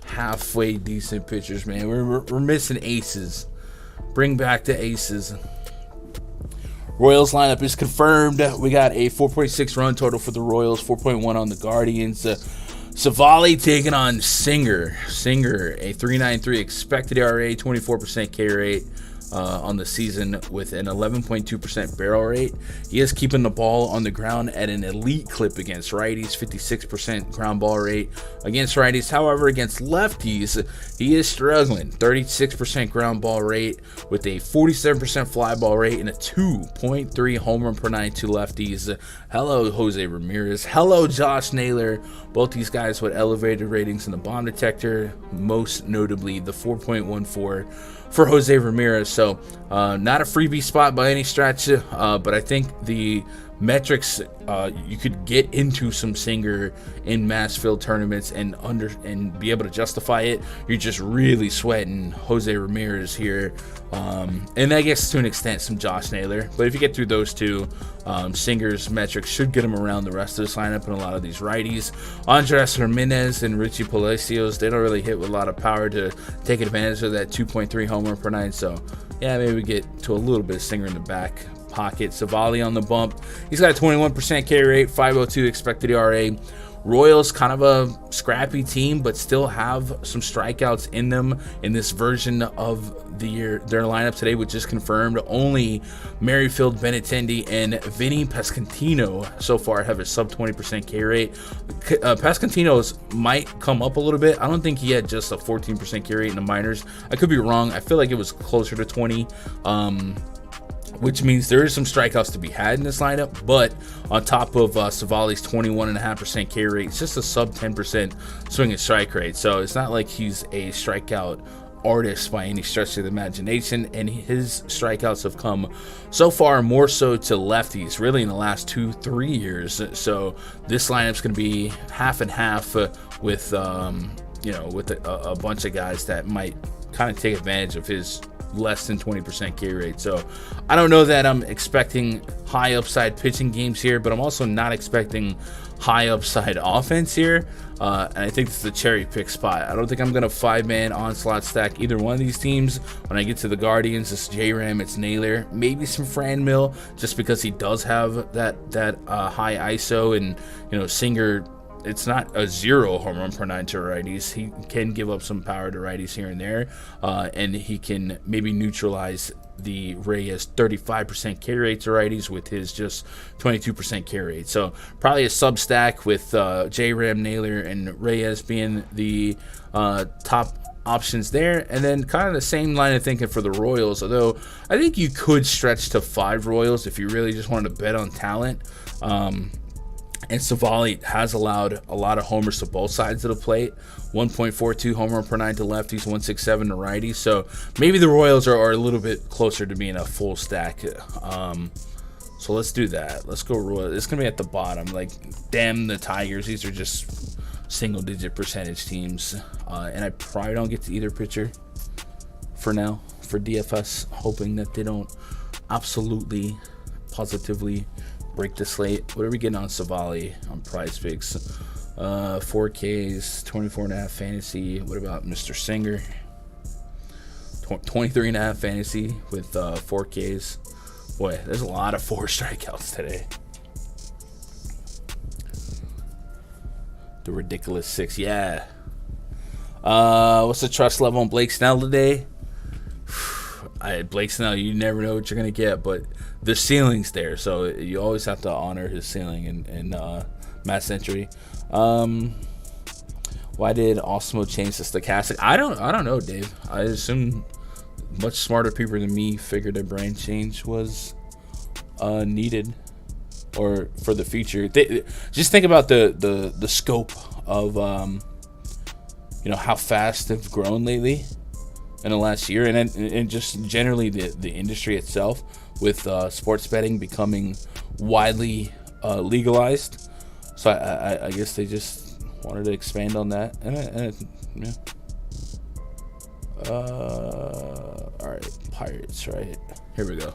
halfway decent pitchers, man. We're missing aces. Bring back the aces. Royals lineup is confirmed. We got a 4.6 run total for the Royals, 4.1 on the Guardians. Savali taking on Singer. Singer, a 3.93 expected ERA, 24% K rate on the season with an 11.2% barrel rate. He is keeping the ball on the ground at an elite clip against righties, 56% ground ball rate against righties. However, against lefties, he is struggling, 36% ground ball rate with a 47% fly ball rate and a 2.3 home run per 9 to lefties. Hello, Jose Ramirez. Hello, Josh Naylor. Both these guys with elevated ratings in the bomb detector, most notably the 4.14 for Jose Ramirez. So not a freebie spot by any stretch, but I think the metrics, you could get into some Singer in mass field tournaments and be able to justify it. You're just really sweating Jose Ramirez here, and I guess to an extent some Josh Naylor. But if you get through those two, Singer's metrics should get him around the rest of this lineup and a lot of these righties. Andres Jimenez and Richie Palacios, they don't really hit with a lot of power to take advantage of that 2.3 homer per 9. So yeah, maybe we get to a little bit of Singer in the back pocket. Savali on the bump. He's got a 21% K rate, 5.02 expected ERA. Royals kind of a scrappy team, but still have some strikeouts in them in this version of their lineup today, which is confirmed. Only Merrifield, Benintendi, and Vinny Pasquantino so far have a sub 20% K rate. Pasquantino's might come up a little bit. I don't think he had just a 14% K rate in the minors. I could be wrong. I feel like it was closer to 20. Which means there is some strikeouts to be had in this lineup, but on top of Savali's 21.5% K rate, it's just a sub 10% swing and strike rate. So it's not like he's a strikeout artist by any stretch of the imagination, and his strikeouts have come so far more so to lefties really in the last 2-3 years. So this lineup's going to be half and half with a bunch of guys that might kind of take advantage of his less than 20% K rate. So I don't know that I'm expecting high upside pitching games here, but I'm also not expecting high upside offense here. And I think it's the cherry pick spot. I don't think I'm going to 5-man onslaught stack either one of these teams. When I get to the Guardians, it's J-Ram, it's Naylor, maybe some Franmil, just because he does have that high ISO, and Singer, it's not a 0 home run per 9 to righties. He can give up some power to righties here and there, and he can maybe neutralize the Reyes 35% K rate to righties with his just 22% K rate. So probably a sub stack with J-Ram, Naylor, and Reyes being the top options there. And then kind of the same line of thinking for the Royals, although I think you could stretch to 5 Royals if you really just wanted to bet on talent. And Savali has allowed a lot of homers to both sides of the plate. 1.42 homer per 9 to lefties, 1.67 to righties. So maybe the Royals are a little bit closer to being a full stack. So let's do that. Let's go Royals. It's going to be at the bottom. Like, damn the Tigers. These are just single-digit percentage teams. And I probably don't get to either pitcher for now for DFS, hoping that they don't absolutely, positively break the slate. What are we getting on Savali on PrizePicks? 4Ks, 24.5 fantasy. What about Mr. Singer? 23.5 fantasy with 4Ks. Boy, there's a lot of 4 strikeouts today. The ridiculous 6. Yeah. What's the trust level on Blake Snell today? Blake Snell, you never know what you're going to get, but the ceiling's there, so you always have to honor his ceiling in Matt Century. Why did Osmo change the stochastic? I don't know, Dave. I assume much smarter people than me figured a brand change was needed, or for the future. Just think about the scope of how fast they've grown lately in the last year, and just generally the industry itself, with sports betting becoming widely legalized. So I guess they just wanted to expand on that. Yeah. All right, Pirates, right? Here we go.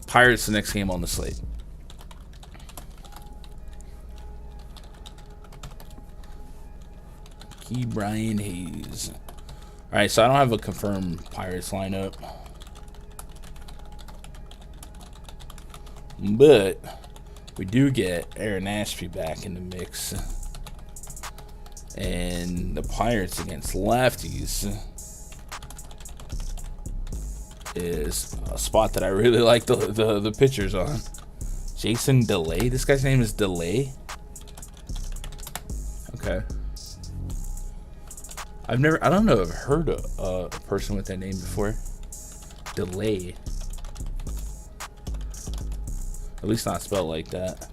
Pirates, the next game on the slate. Key Brian Hayes. All right, so I don't have a confirmed Pirates lineup, but we do get Aaron Ashby back in the mix. And the Pirates against lefties is a spot that I really like the pitchers on. Jason DeLay. This guy's name is DeLay. Okay. I don't know if I've heard a person with that name before. DeLay. At least not spelled like that.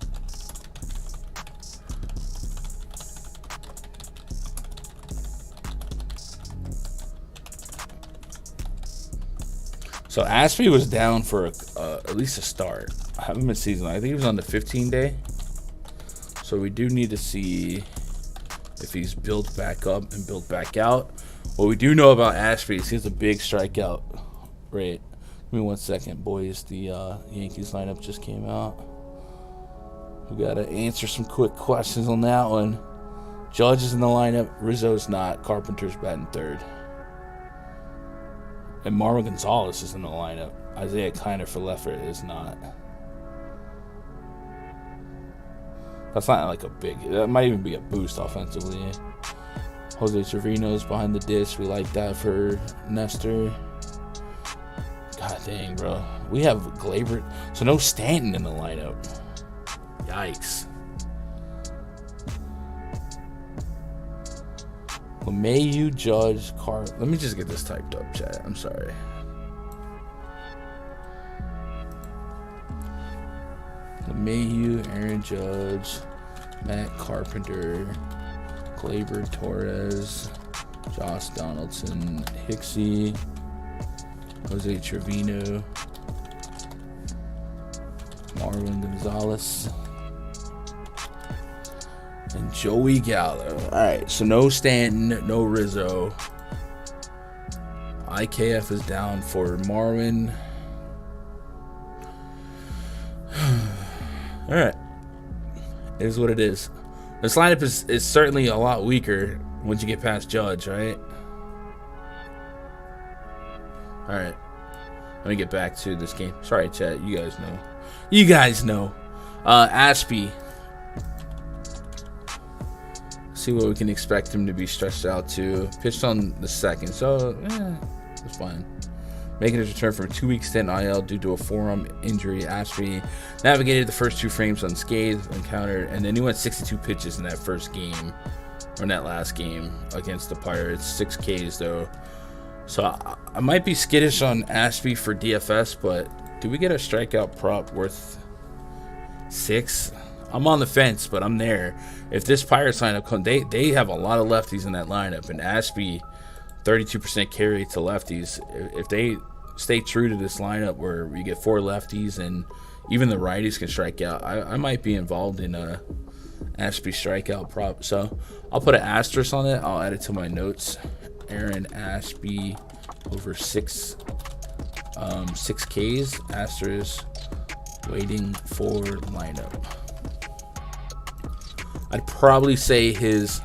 So Ashby was down for at least a start. I haven't been seasonal. I think he was on the 15-day. So we do need to see if he's built back up and built back out. What we do know about Ashby is he has a big strikeout rate. Give me 1 second, boys. The Yankees lineup just came out. We got to answer some quick questions on that one. Judge is in the lineup. Rizzo's not. Carpenter's batting third. And Marwin Gonzalez is in the lineup. Isaiah Kiner for Leffert is not. That's not like a big... That might even be a boost offensively. Jose Trevino's behind the dish. We like that for Nestor. God dang, bro. We have Glaber. So no Stanton in the lineup. Yikes. LeMahieu, Judge, Carr. Let me just get this typed up, chat. I'm sorry. LeMahieu, Aaron Judge, Matt Carpenter, Gleyber Torres, Josh Donaldson, Hicksy, Jose Trevino, Marwin Gonzalez, and Joey Gallo. All right, so no Stanton, no Rizzo. IKF is down for Marwin. All right, it is what it is. This lineup is certainly a lot weaker once you get past Judge, right? All right, let me get back to this game. Sorry, chat. You guys know. You guys know. Ashby. See what we can expect him to be stretched out to. Pitched on the 2nd, so it's fine. Making his return from a 2-week stint IL due to a forearm injury. Ashby navigated the first 2 frames unscathed, encountered, and then he went 62 pitches in that first game, or in that last game against the Pirates. 6 Ks though. So I might be skittish on Ashby for DFS, but do we get a strikeout prop worth 6? I'm on the fence, but I'm there. If this Pirates lineup comes, they have a lot of lefties in that lineup, and Ashby 32% carry to lefties. If they stay true to this lineup where we get 4 lefties and even the righties can strike out, I might be involved in a Ashby strikeout prop. So I'll put an asterisk on it. I'll add it to my notes. Aaron Ashby over 6 Ks, asterisk, waiting for lineup. I'd probably say his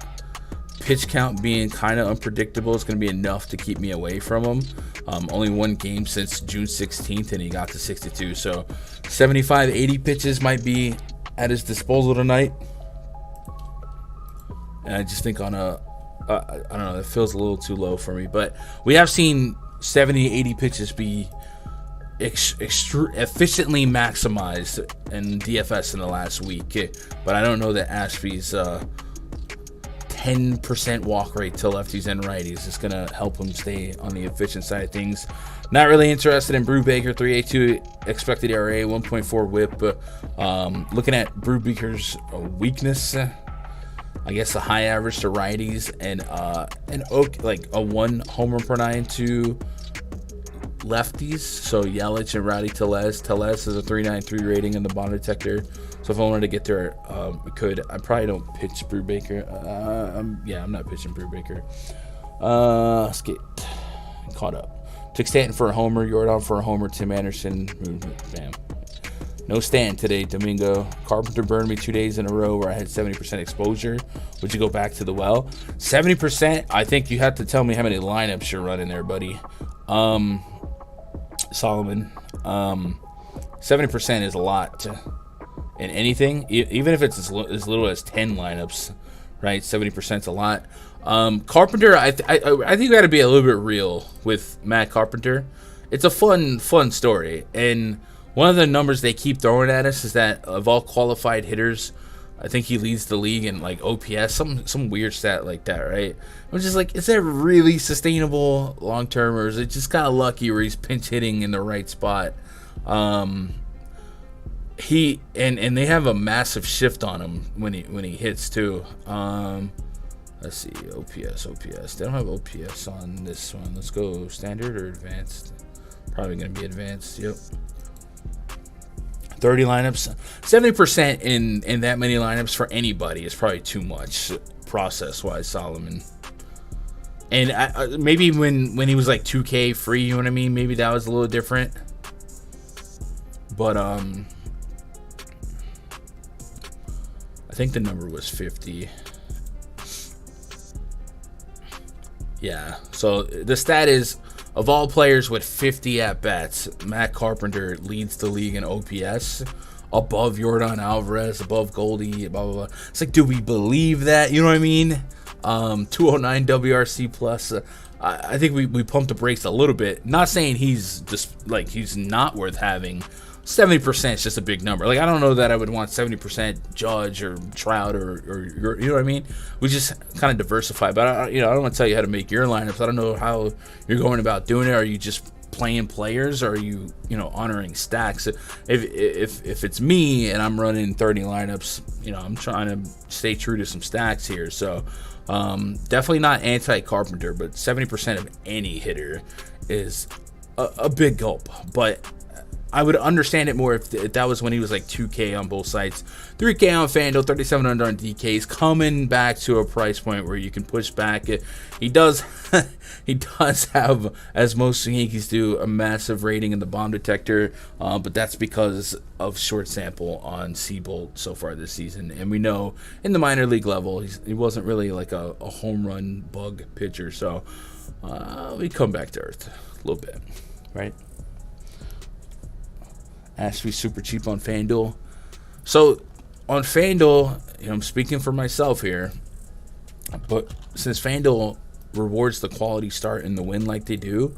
pitch count being kind of unpredictable is going to be enough to keep me away from him. Only 1 game since June 16th, and he got to 62. So 75, 80 pitches might be at his disposal tonight. And I just think on a, I don't know, it feels a little too low for me. But we have seen 70, 80 pitches be efficiently maximized in DFS in the last week, but I don't know that Ashby's 10% walk rate to lefties and righties is gonna help him stay on the efficient side of things. Not really interested in Brubaker. 3.82 expected ERA, 1.4 WHIP. Looking at Brubaker's weakness, I guess a high average to righties and like a 1 homer per 9 to lefties. So Yelich and Rowdy Tellez. Tellez is a 3.93 rating in the bond detector. So if I wanted to get there, we could. I probably don't pitch Brubaker. I'm not pitching Brubaker. Let's get caught up. Took Stanton for a homer, Jordan for a homer, Tim Anderson. Bam. No Stanton today, Domingo. Carpenter burned me 2 days in a row where I had 70% exposure. Would you go back to the well? 70%? I think you have to tell me how many lineups you're running there, buddy. Solomon. 70% is a lot in anything, even if it's as little as 10 lineups, right? 70% is a lot. Carpenter, I think we got to be a little bit real with Matt Carpenter. It's a fun story, and one of the numbers they keep throwing at us is that of all qualified hitters, I think he leads the league in like OPS, some weird stat like that, right? I'm just like, is that really sustainable long term, or is it just kind of lucky where he's pinch hitting in the right spot? He and they have a massive shift on him when he hits too. Let's see, OPS. They don't have OPS on this one. Let's go standard or advanced. Probably gonna be advanced. Yep. 30 lineups, 70% in that many lineups for anybody is probably too much process-wise, Solomon. And maybe when he was like 2K free, you know what I mean? Maybe that was a little different. But I think the number was 50. Yeah. So the stat is, of all players with 50 at-bats, Matt Carpenter leads the league in OPS, above Yordan Alvarez, above Goldie, blah, blah, blah. It's like, do we believe that? You know what I mean? 209 WRC plus. I think we pumped the brakes a little bit. Not saying he's just, like, he's not worth having. 70% is just a big number. Like, I don't know that I would want 70% Judge or Trout or you know what I mean? We just kind of diversify. But I don't want to tell you how to make your lineups. I don't know how you're going about doing it. Are you just playing players, or are you honoring stacks? If it's me and I'm running 30 lineups, I'm trying to stay true to some stacks here. So definitely not anti-Carpenter, but 70% of any hitter is a big gulp. But I would understand it more if that was when he was like 2K on both sites. 3K on Fanduel, 3700 on DK. He's coming back to a price point where you can push back. He does he does have, as most Yankees do, a massive rating in the bomb detector, but that's because of short sample on Seabolt so far this season. And we know in the minor league level, he wasn't really like a home run bug pitcher. So we come back to earth a little bit, right? Ashby super cheap on FanDuel. So on FanDuel, I'm speaking for myself here, but since FanDuel rewards the quality start and the win like they do,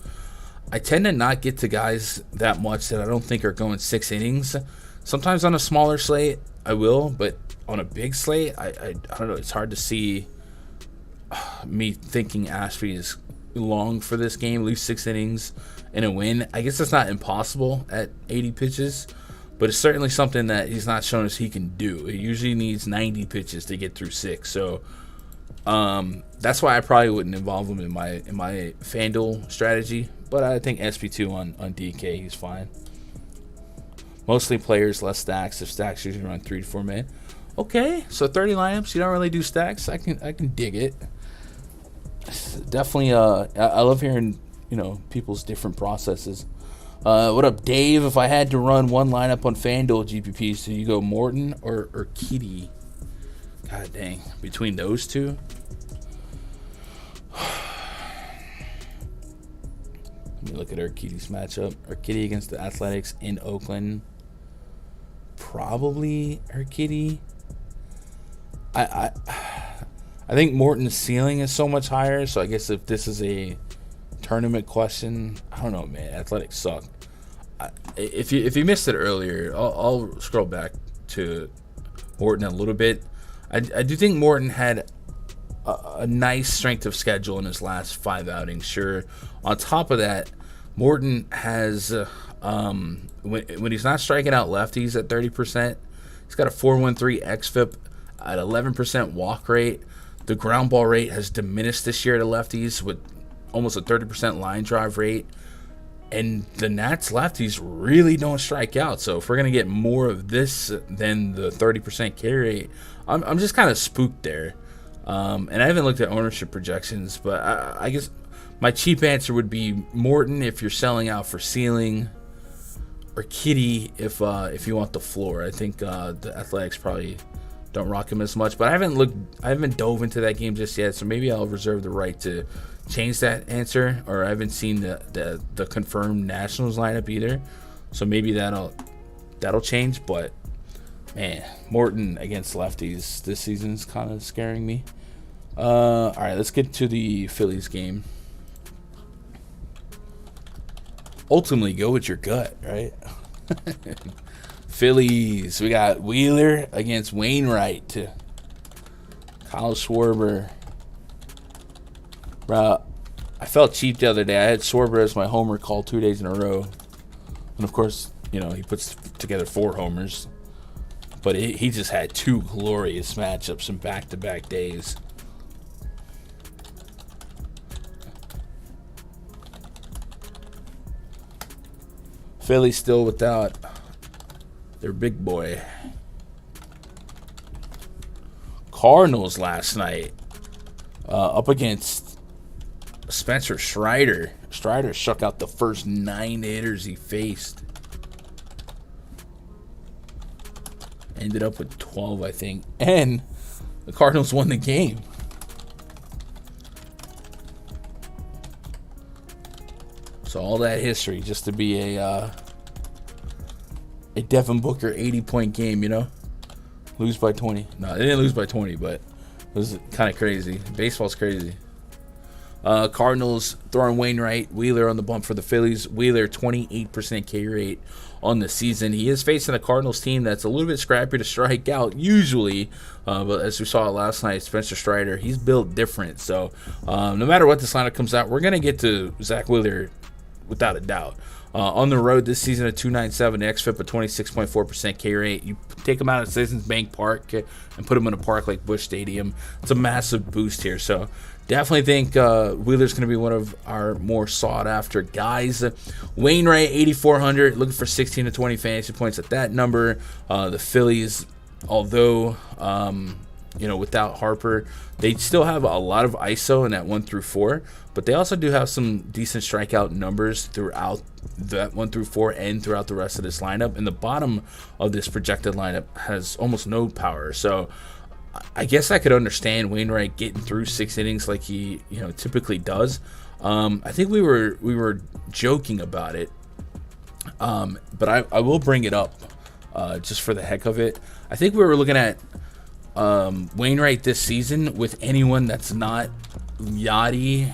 I tend to not get to guys that much that I don't think are going 6 innings. Sometimes on a smaller slate, I will, but on a big slate, I don't know. It's hard to see me thinking Ashby is long for this game, at least 6 innings and a win. I guess it's not impossible at 80 pitches, but it's certainly something that he's not shown us he can do. It usually needs 90 pitches to get through 6. So that's why I probably wouldn't involve him in my FanDuel strategy. But I think SP2 on DK, he's fine. Mostly players, less stacks. If stacks usually run 3 to 4 men. Okay, so 30 lineups. You don't really do stacks. I can dig it. Definitely. I love hearing people's different processes. What up, Dave? If I had to run one lineup on FanDuel GPPs, do you go Morton or Kitty? God dang, between those two. Let me look at Urquidy's matchup. Urquidy against the Athletics in Oakland. Probably Urquidy. I think Morton's ceiling is so much higher, so I guess if this is a tournament question, I don't know, man. Athletics suck. If you missed it earlier, I'll scroll back to Morton a little bit. I do think Morton had a nice strength of schedule in his last 5 outings. Sure. On top of that, Morton has when he's not striking out lefties at 30%, he's got a 4.13 xFIP at 11% walk rate. The ground ball rate has diminished this year to lefties with almost a 30% line drive rate. And the Nats lefties really don't strike out. So if we're going to get more of this than the 30% carry rate, I'm just kind of spooked there. And I haven't looked at ownership projections, but I guess my cheap answer would be Morton if you're selling out for ceiling, or Kitty if you want the floor. I think the Athletics probably don't rock him as much, but I haven't dove into that game just yet, so maybe I'll reserve the right to change that answer. Or I haven't seen the confirmed Nationals lineup either, so maybe that'll change. But man, Morton against lefties this season's kind of scaring me. All right, let's get to the Phillies game. Ultimately, go with your gut, right? Phillies, we got Wheeler against Wainwright. Kyle Schwarber. Bro, I felt cheap the other day. I had Schwarber as my homer call 2 days in a row. And of course, he puts together 4 homers. But he just had 2 glorious matchups in back-to-back days. Phillies still without their big boy. Cardinals last night up against Spencer Strider. Strider struck out the first 9 hitters he faced. Ended up with 12, I think. And the Cardinals won the game. So all that history just to be a Devin Booker 80-point game, Lose by 20. No, they didn't lose by 20, but it was kind of crazy. Baseball's crazy. Cardinals throwing Wainwright. Wheeler on the bump for the Phillies. Wheeler 28% K rate on the season. He is facing a Cardinals team that's a little bit scrappy to strike out usually, but as we saw last night, Spencer Strider, he's built different. So no matter what this lineup comes out, we're gonna get to Zach Wheeler without a doubt. On the road this season, a 2.97 xFIP, a 26.4% K rate. You take him out of Citizens Bank Park and put him in a park like Busch Stadium. It's a massive boost here. So definitely think Wheeler's going to be one of our more sought-after guys. Wainwright, 8,400, looking for 16 to 20 fantasy points at that number. The Phillies, although without Harper, they still have a lot of ISO in that 1 through 4, but they also do have some decent strikeout numbers throughout that 1 through 4 and throughout the rest of this lineup. And the bottom of this projected lineup has almost no power, so I guess I could understand Wainwright getting through 6 innings like he typically does. I think we were joking about it, but I will bring it up just for the heck of it. I think we were looking at Wainwright this season with anyone that's not Yachty,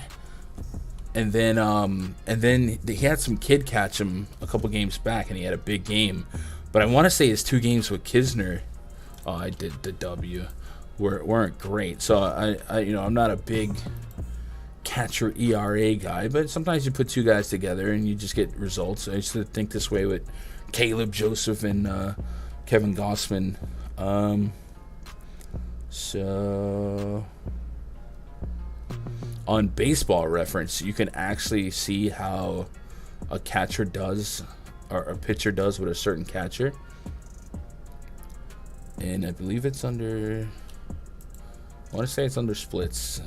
and then he had some kid catch him a couple games back, and he had a big game. But I want to say his 2 games with Kisner, I did the W, weren't great. So I'm not a big catcher ERA guy, but sometimes you put 2 guys together and you just get results. I used to think this way with Caleb Joseph and Kevin Gossman. So on Baseball Reference, you can actually see how a catcher does, or a pitcher does with a certain catcher. And I believe it's under, I want to say it's under splits.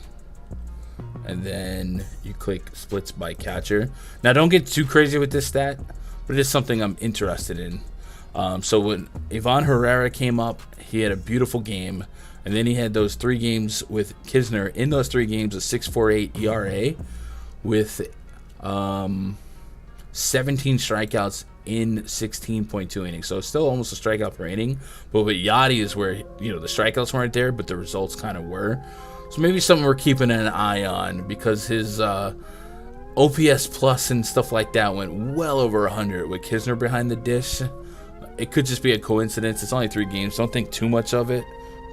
And then you click splits by catcher. Now, don't get too crazy with this stat, but it is something I'm interested in. So when Ivan Herrera came up, he had a beautiful game. And then he had those 3 games with Kisner. In those 3 games, a 6.48 ERA with 17 strikeouts in 16.2 innings. So it's still almost a strikeout per inning. But with Yachty is where the strikeouts weren't there, but the results kind of were. So maybe something we're keeping an eye on, because his OPS plus and stuff like that went well over 100 with Kisner behind the dish. It could just be a coincidence. It's only 3 games. Don't think too much of it.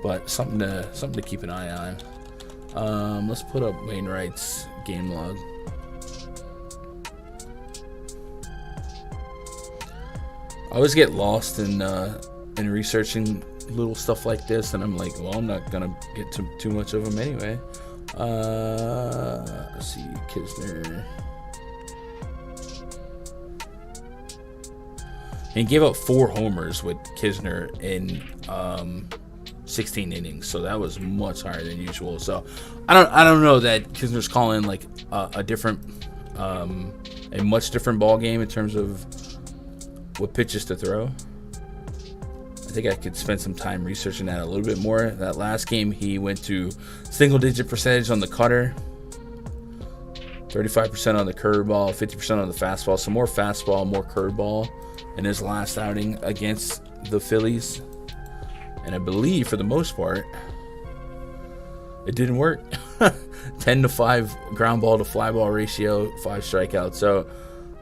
But something to keep an eye on. Let's put up Wainwright's game log. I always get lost in researching little stuff like this, and I'm like, well, I'm not gonna get too much of them anyway. Let's see, Kisner. And he gave up 4 homers with Kisner in 16 innings, so that was much higher than usual. So I don't know that Kisner's calling like a much different ball game in terms of what pitches to throw. I think I could spend some time researching that a little bit more. That last game, he went to single-digit percentage on the cutter, 35% on the curveball, 50% on the fastball. So more fastball, more curveball in his last outing against the Phillies. And I believe, for the most part, it didn't work. 10-5 ground ball to fly ball ratio, 5 strikeouts. So,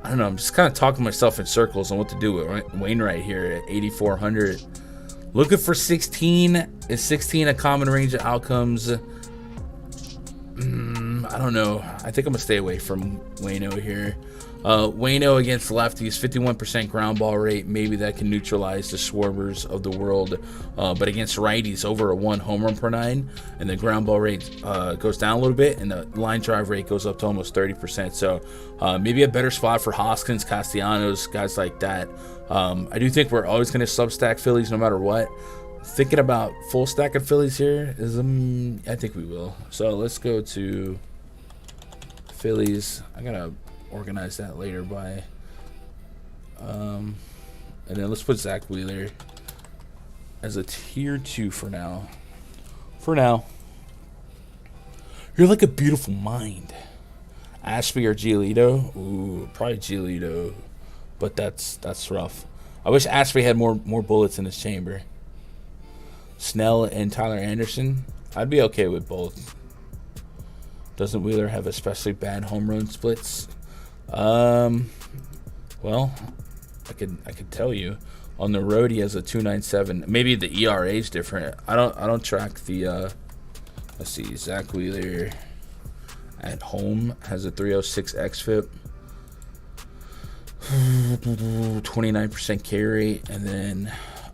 I don't know. I'm just kind of talking myself in circls on what to do with Wainwright here at 8,400. Looking for 16. Is 16 a common range of outcomes? I don't know. I think I'm going to stay away from Waino here. Waino against lefties, 51% ground ball rate. Maybe that can neutralize the Schwarbers of the world. But against righties, over a 1 home run per 9. And the ground ball rate goes down a little bit. And the line drive rate goes up to almost 30%. So maybe a better spot for Hoskins, Castellanos, guys like that. I do think we're always going to substack Phillies no matter what. Thinking about full stack of Phillies here is, I think we will. So let's go to Phillies. I got to organize that later by and then let's put Zach Wheeler as a tier 2 for now. You're like a beautiful mind. Ashby or Giolito? Ooh, probably Giolito, but that's rough. I wish Ashby had more bullets in his chamber. Snell and Tyler Anderson, I'd be okay with both. Doesn't Wheeler have especially bad home run splits? Well, I could tell you. On the road, he has a 2.97. Maybe the ERA is different. I don't track the. Let's see. Zach Wheeler at home has a 306 xFIP, 29% K rate, and then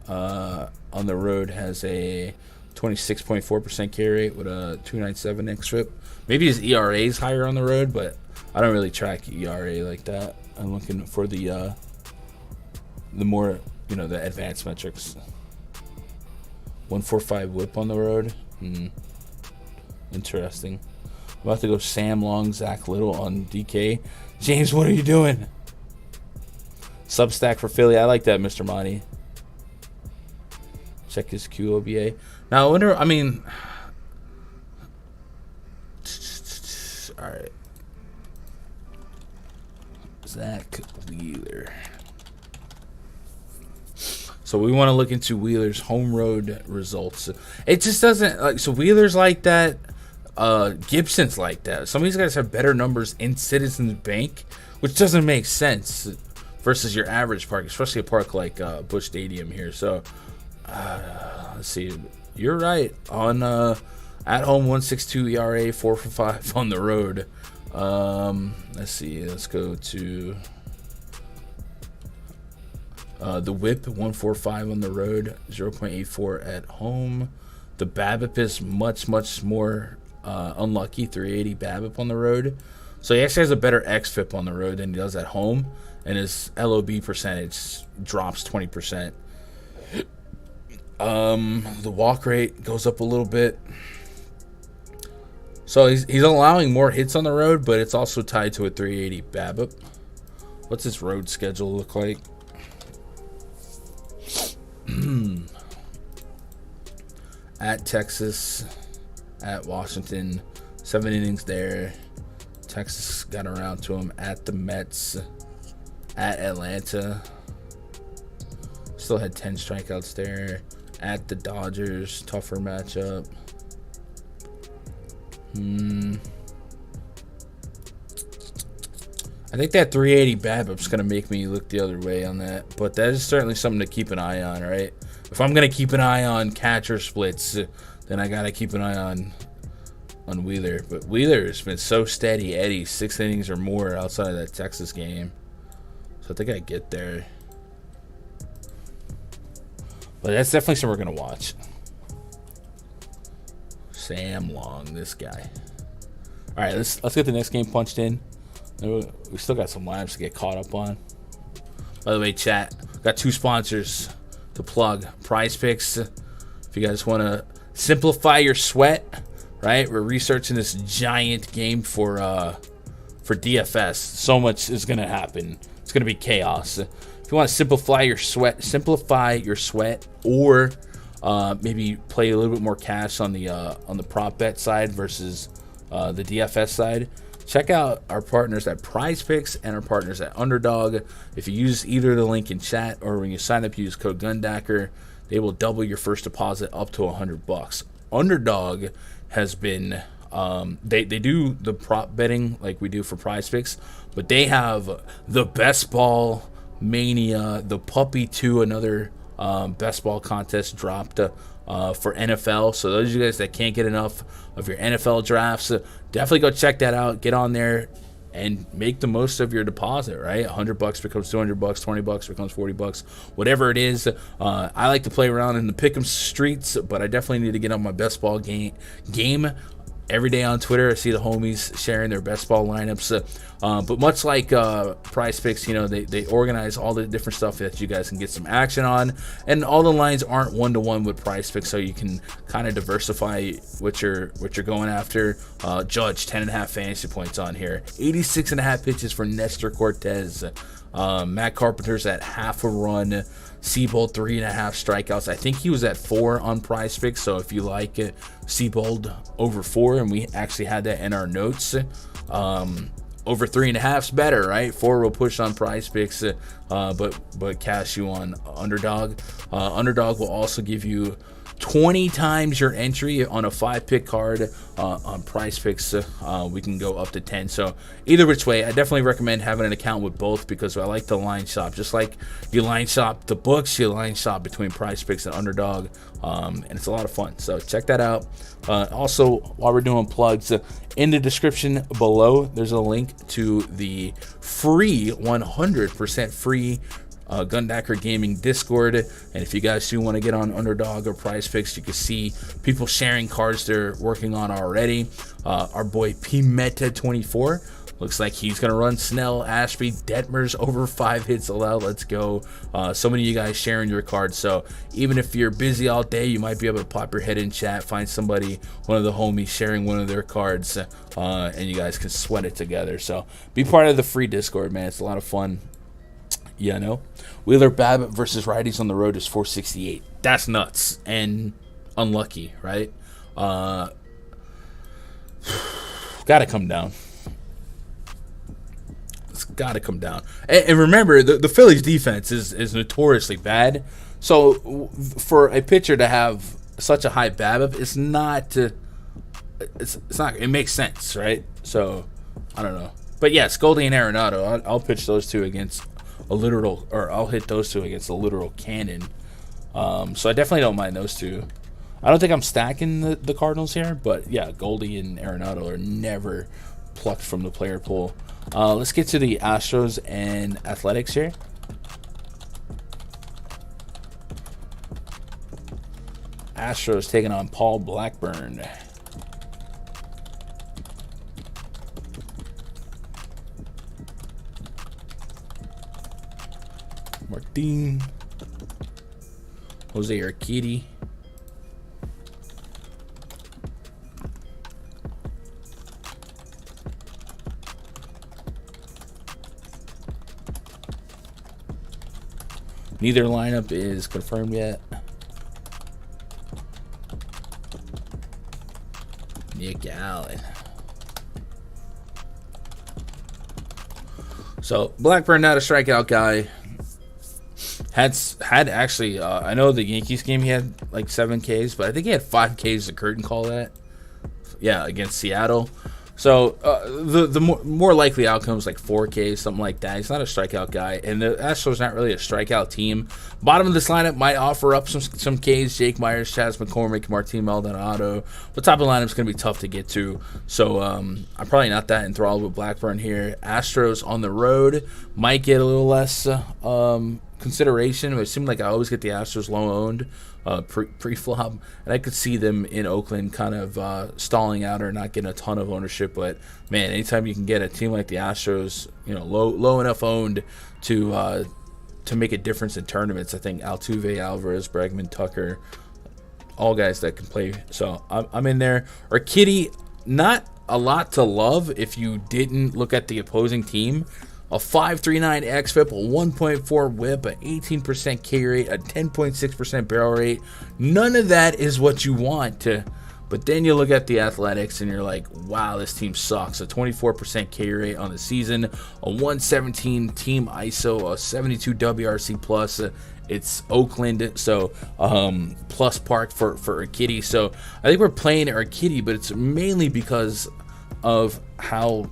on the road has a 26.4% K rate with a 2.97 xFIP. Maybe his ERA is higher on the road, but I don't really track ERA like that. I'm looking for the more, the advanced metrics. 1.45 whip on the road. Interesting. I'm about to go Sam Long, Zach Little on DK. James, what are you doing? Substack for Philly. I like that, Mr. Monty. Check his QOBA. Now, I wonder, all right. Zach Wheeler. So we want to look into Wheeler's home road results. It just doesn't, so Wheeler's like that. Gibson's like that. Some of these guys have better numbers in Citizens Bank, which doesn't make sense versus your average park, especially a park like Busch Stadium here. So, let's see. You're right. On at home, 1.62 ERA, 4 for 5 on the road. Let's see. Let's go to the whip, 1.45 on the road, 0.84 at home. The BABIP is much more unlucky, 380 BABIP on the road. So he actually has a better xFIP on the road than he does at home, and his LOB percentage drops 20%. The walk rate goes up a little bit. So he's allowing more hits on the road, but it's also tied to a 380 BABIP. What's his road schedule look like? At Texas, at Washington, 7 innings there. Texas got around to him. At the Mets, at Atlanta, still had 10 strikeouts there. At the Dodgers, tougher matchup. I think that 380 BABIP is going to make me look the other way on that, but that is certainly something to keep an eye on, right? If I'm going to keep an eye on catcher splits, then I got to keep an eye on Wheeler. But Wheeler has been so steady Eddie, 6 innings or more outside of that Texas game. So I think I get there. But that's definitely something we're going to watch. Sam Long, this guy. All right, let's get the next game punched in. We still got some lineups to get caught up on. By the way, chat, got 2 sponsors to plug. PrizePicks. If you guys want to simplify your sweat, right? We're researching this giant game for DFS. So much is going to happen. It's going to be chaos. If you want to simplify your sweat, or maybe play a little bit more cash on the prop bet side versus the DFS side, check out our partners at PrizePicks and our partners at Underdog. If you use either of the link in chat or when you sign up, use code GUNDACKER, they will double your first deposit up to $100. Underdog has been they do the prop betting like we do for PrizePicks, but they have the Best Ball Mania, the Puppy 2, another Best Ball contest dropped for NFL. So those of you guys that can't get enough of your NFL drafts, definitely go check that out. Get on there and make the most of your deposit, right? $100 becomes $200, $20 becomes $40, whatever it is. I like to play around in the pick'em streets, but I definitely need to get on my best ball game every day on Twitter. I see the homies sharing their best ball lineups. But much like PrizePicks, they organize all the different stuff that you guys can get some action on. And all the lines aren't one-to-one with PrizePicks, so you can kind of diversify what you're going after. Judge, 10.5 fantasy points on here. 86.5 pitches for Nestor Cortez. Matt Carpenter's at half a run. Seabold, 3.5 strikeouts. I think he was at 4 on PrizePicks. So if you like it, Seabold over 4, and we actually had that in our notes. Over 3.5 is better, right? 4 will push on PrizePicks, but cash you on Underdog. Underdog will also give you 20 times your entry on a 5-pick card. On PrizePicks, we can go up to 10. So either which way, I definitely recommend having an account with both, because I like to line shop. Just like you line shop the books, you line shop between PrizePicks and Underdog, and it's a lot of fun. So check that out. Also, while we're doing plugs, in the description below, there's a link to the free, 100% free Gundacker Gaming Discord. And if you guys do want to get on Underdog or PrizePicks, you can see people sharing cards they're working on already. Our boy P Meta 24 looks like he's gonna run Snell, Ashby, Detmers over 5 hits allowed. Let's go. So many of you guys sharing your cards, so even if you're busy all day, you might be able to pop your head in chat, find somebody, one of the homies sharing one of their cards, and you guys can sweat it together. So be part of the free Discord, man. It's a lot of fun. Yeah, no. Wheeler Babbitt versus righties on the road is 468. That's nuts and unlucky, right? Gotta come down. It's gotta come down. And remember, the Phillies defense is notoriously bad. So for a pitcher to have such a high BABIP, it's not. It's not. It makes sense, right? So I don't know. But yes, Goldie and Arenado, I'll pitch those two against a literal, or I'll hit those two against a literal cannon. So I definitely don't mind those two. I don't think I'm stacking the Cardinals here, but yeah, Goldie and Arenado are never plucked from the player pool. Let's get to the Astros and Athletics here. Astros taking on Paul Blackburn. Martin. Jose Urquidy. Neither lineup is confirmed yet. Nick Allen. So Blackburn, not a strikeout guy. Had actually, I know the Yankees game he had like 7 Ks, but I think he had 5 Ks to curtain call that. Yeah, against Seattle. So the more likely outcome is like 4K, something like that. He's not a strikeout guy, and the Astros not really a strikeout team. Bottom of this lineup might offer up some Ks: Jake Myers, Chas McCormick, Martin Maldonado. The top of the lineup is going to be tough to get to, so I'm probably not that enthralled with Blackburn here. Astros on the road might get a little less consideration. It seemed like I always get the Astros low owned pre-flop, and I could see them in Oakland kind of stalling out or not getting a ton of ownership. But man, anytime you can get a team like the Astros, low enough owned to make a difference in tournaments, I think Altuve, Alvarez, Bregman, Tucker, all guys that can play. So I'm in there. Or Kitty, not a lot to love if you didn't look at the opposing team. A 5.39 xFIP, a 1.4 WHIP, an 18% K rate, a 10.6% barrel rate. None of that is what you want to. But then you look at the Athletics and you're like, wow, this team sucks. A 24% K rate on the season, a 117 team ISO, a 72 WRC plus. It's Oakland, so plus park for Urquidy. So I think we're playing Urquidy, but it's mainly because of how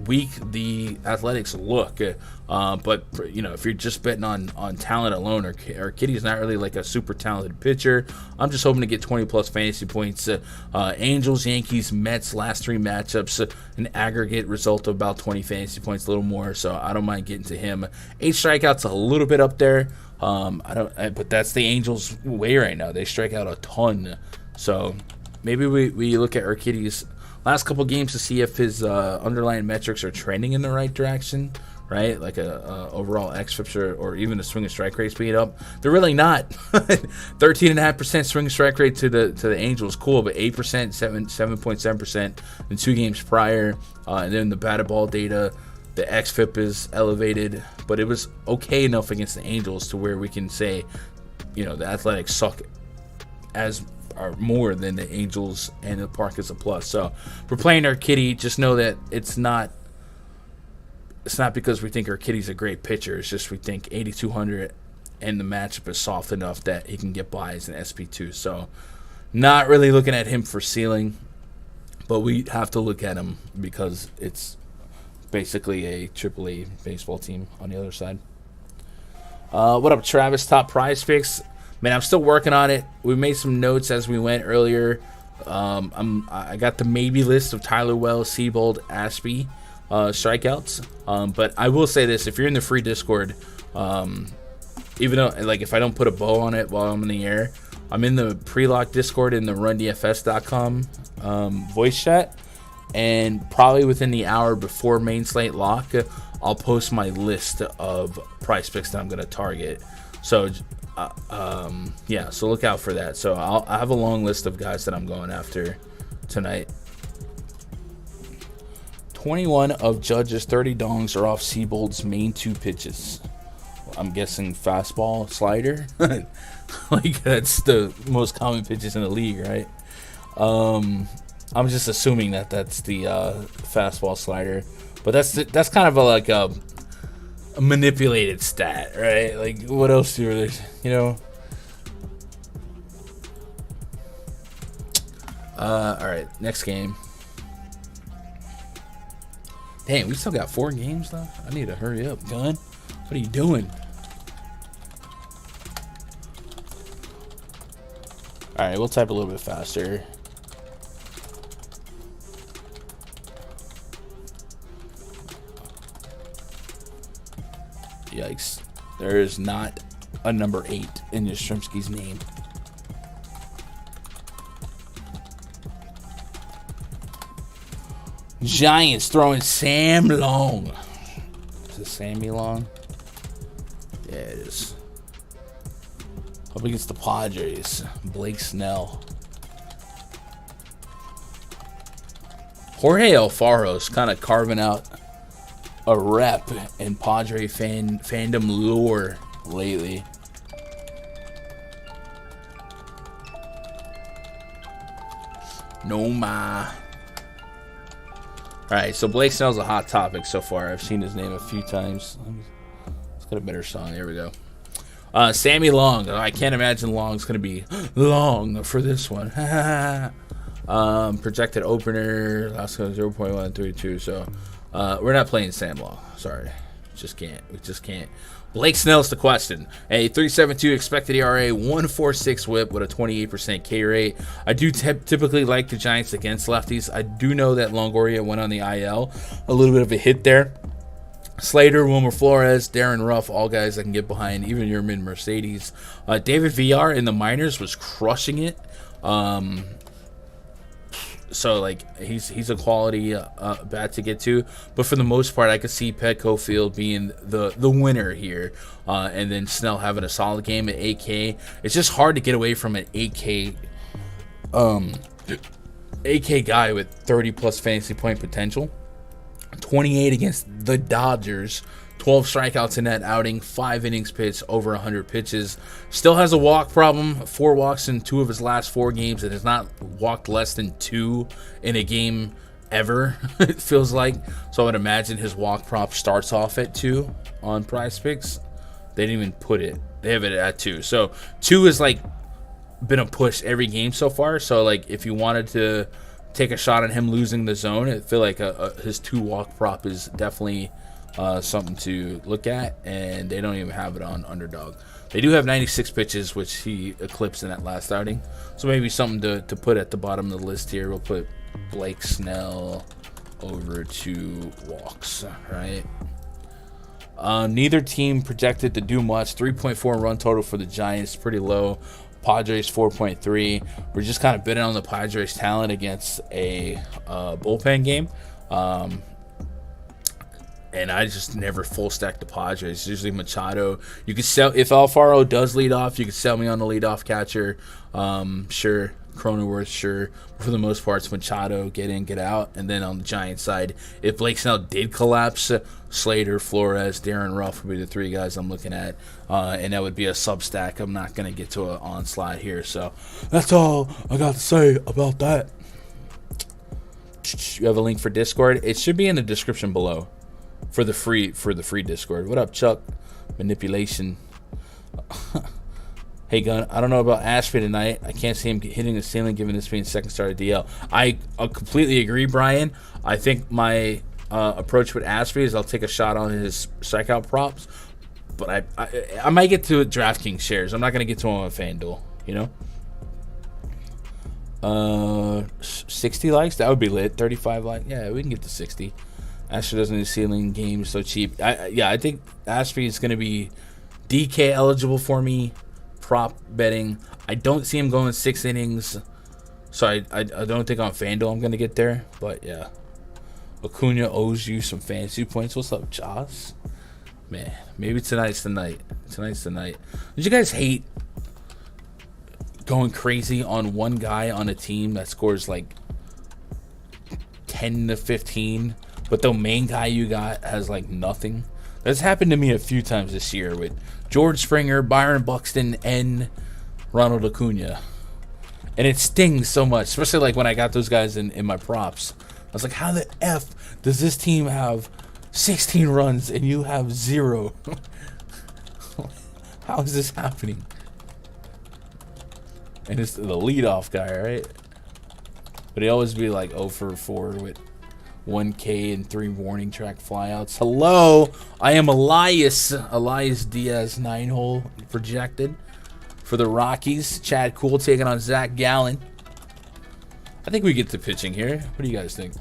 weak the Athletics look. But if you're just betting on talent alone, Urquidy's not really like a super talented pitcher. I'm just hoping to get 20 plus fantasy points. Angels, Yankees, Mets, last 3 matchups, an aggregate result of about 20 fantasy points, a little more. So I don't mind getting to him. 8 strikeouts, a little bit up there. But that's the Angels' way right now. They strike out a ton. So maybe we look at Urquidy's last couple games to see if his underlying metrics are trending in the right direction, right? Like a overall xFIP or even a swing and strike rate speed up. They're really not. 13.5% swing and strike rate to the Angels, cool, but 8%, 7.7% in 2 games prior. And then the batted ball data, the xFIP is elevated, but it was okay enough against the Angels to where we can say, the Athletics suck as are more than the Angels, and the park is a plus. So we're playing Urquidy. Just know that it's not because we think Urquidy's a great pitcher. It's just we think 8,200 and the matchup is soft enough that he can get by as an SP2. So not really looking at him for ceiling, but we have to look at him because it's basically a AAA baseball team on the other side. What up, Travis? Top PrizePicks. Man, I'm still working on it. We made some notes as we went earlier. I got the maybe list of Tyler Wells, Seabold, Ashby strikeouts. But I will say this: if you're in the free Discord, even though, like, if I don't put a bow on it while I'm in the air, I'm in the pre-lock Discord in the rundfs.com voice chat, and probably within the hour before main slate lock, I'll post my list of price picks that I'm going to target. So, yeah, so look out for that. So I have a long list of guys that I'm going after tonight. 21 of Judge's 30 dongs are off Seabold's main 2 pitches. I'm guessing fastball, slider. Like, that's the most common pitches in the league, right? I'm just assuming that that's the fastball, slider. But that's kind of a manipulated stat, right? Like, what else do there, you know? All right, next game. Damn, we still got 4 games left. I need to hurry up, Gun. What are you doing? All right, we'll type a little bit faster. Yikes. There is not a number 8 in Yastrzemski's name. Giants throwing Sam Long. Is it Sammy Long? Yeah, it is. Up against the Padres. Blake Snell. Jorge Alfaro's kind of carving out a rep in Padre fandom lore lately. No ma. Alright, so Blake Snell's a hot topic so far. I've seen his name a few times. Let's get a better song. There we go. Sammy Long. I can't imagine Long's going to be long for this one. Projected opener. Last go 0.132. So we're not playing Sam Long. Sorry. Just can't. We just can't. Blake Snell's the question. A 3.72 expected ERA, 1.46 whip with a 28% K rate. I do typically like the Giants against lefties. I do know that Longoria went on the IL. A little bit of a hit there. Slater, Wilmer Flores, Darren Ruff, all guys I can get behind, even Yermin Mercedes. David Villar in the minors was crushing it. So, like, he's a quality bat to get to. But for the most part, I could see Petco Field being the winner here. And then Snell having a solid game at 8K. It's just hard to get away from an 8K guy with 30-plus fantasy point potential. 28 against the Dodgers. 12 strikeouts in that outing, 5 innings pitched, over 100 pitches. Still has a walk problem, 4 walks in 2 of his last 4 games, and has not walked less than 2 in a game ever, it feels like. So I would imagine his walk prop starts off at 2 on PrizePicks. They didn't even put it. They have it at 2. So 2 has, like, been a push every game so far. So, like, if you wanted to take a shot on him losing the zone, I feel like his 2 walk prop is definitely something to look at, and they don't even have it on Underdog. They do have 96 pitches, which he eclipsed in that last outing, so maybe something to put at the bottom of the list here. We'll put Blake Snell over 2 walks, right? Neither team projected to do much. 3.4 run total for the Giants, pretty low. Padres 4.3. We're just kind of bidding on the Padres' talent against a bullpen game. And I just never full stack the Padres. It's usually Machado. You can sell if Alfaro does lead off. You can sell me on the leadoff catcher. Sure, Cronenworth, sure. But for the most part, it's Machado, get in, get out. And then on the Giants side, if Blake Snell did collapse, Slater, Flores, Darren Ruff would be the 3 guys I'm looking at. And that would be a sub stack. I'm not going to get to an onslaught here. So that's all I got to say about that. You have a link for Discord. It should be in the description below. For the free Discord. What up, Chuck? Manipulation. Hey, Gun. I don't know about Ashby tonight. I can't see him hitting the ceiling given this being second star DL. I completely agree, Brian. I think my approach with Ashby is I'll take a shot on his strikeout props, but I might get to DraftKings shares. I'm not gonna get to him on Fanduel. You know. 60 likes. That would be lit. 35 likes. Yeah, we can get to 60. Ashby doesn't do ceiling games so cheap. I think Ashby is going to be DK eligible for me. Prop betting. I don't see him going 6 innings. So I don't think on Fanduel I'm going to get there. But yeah. Acuna owes you some fantasy points. What's up, Joss? Man, maybe tonight's the night. Tonight's the night. Did you guys hate going crazy on one guy on a team that scores like 10 to 15, but the main guy you got has like nothing? That's happened to me a few times this year with George Springer, Byron Buxton, and Ronald Acuna. And it stings so much, especially like when I got those guys in my props. I was like, how the F does this team have 16 runs and you have 0? How is this happening? And it's the leadoff guy, right? But he always be like 0 for 4 with 1K and 3 warning track flyouts. Hello, I am Elias Diaz, 9-hole projected for the Rockies. Chad Kuhl taking on Zach Gallen. I think we get to pitching here. What do you guys think?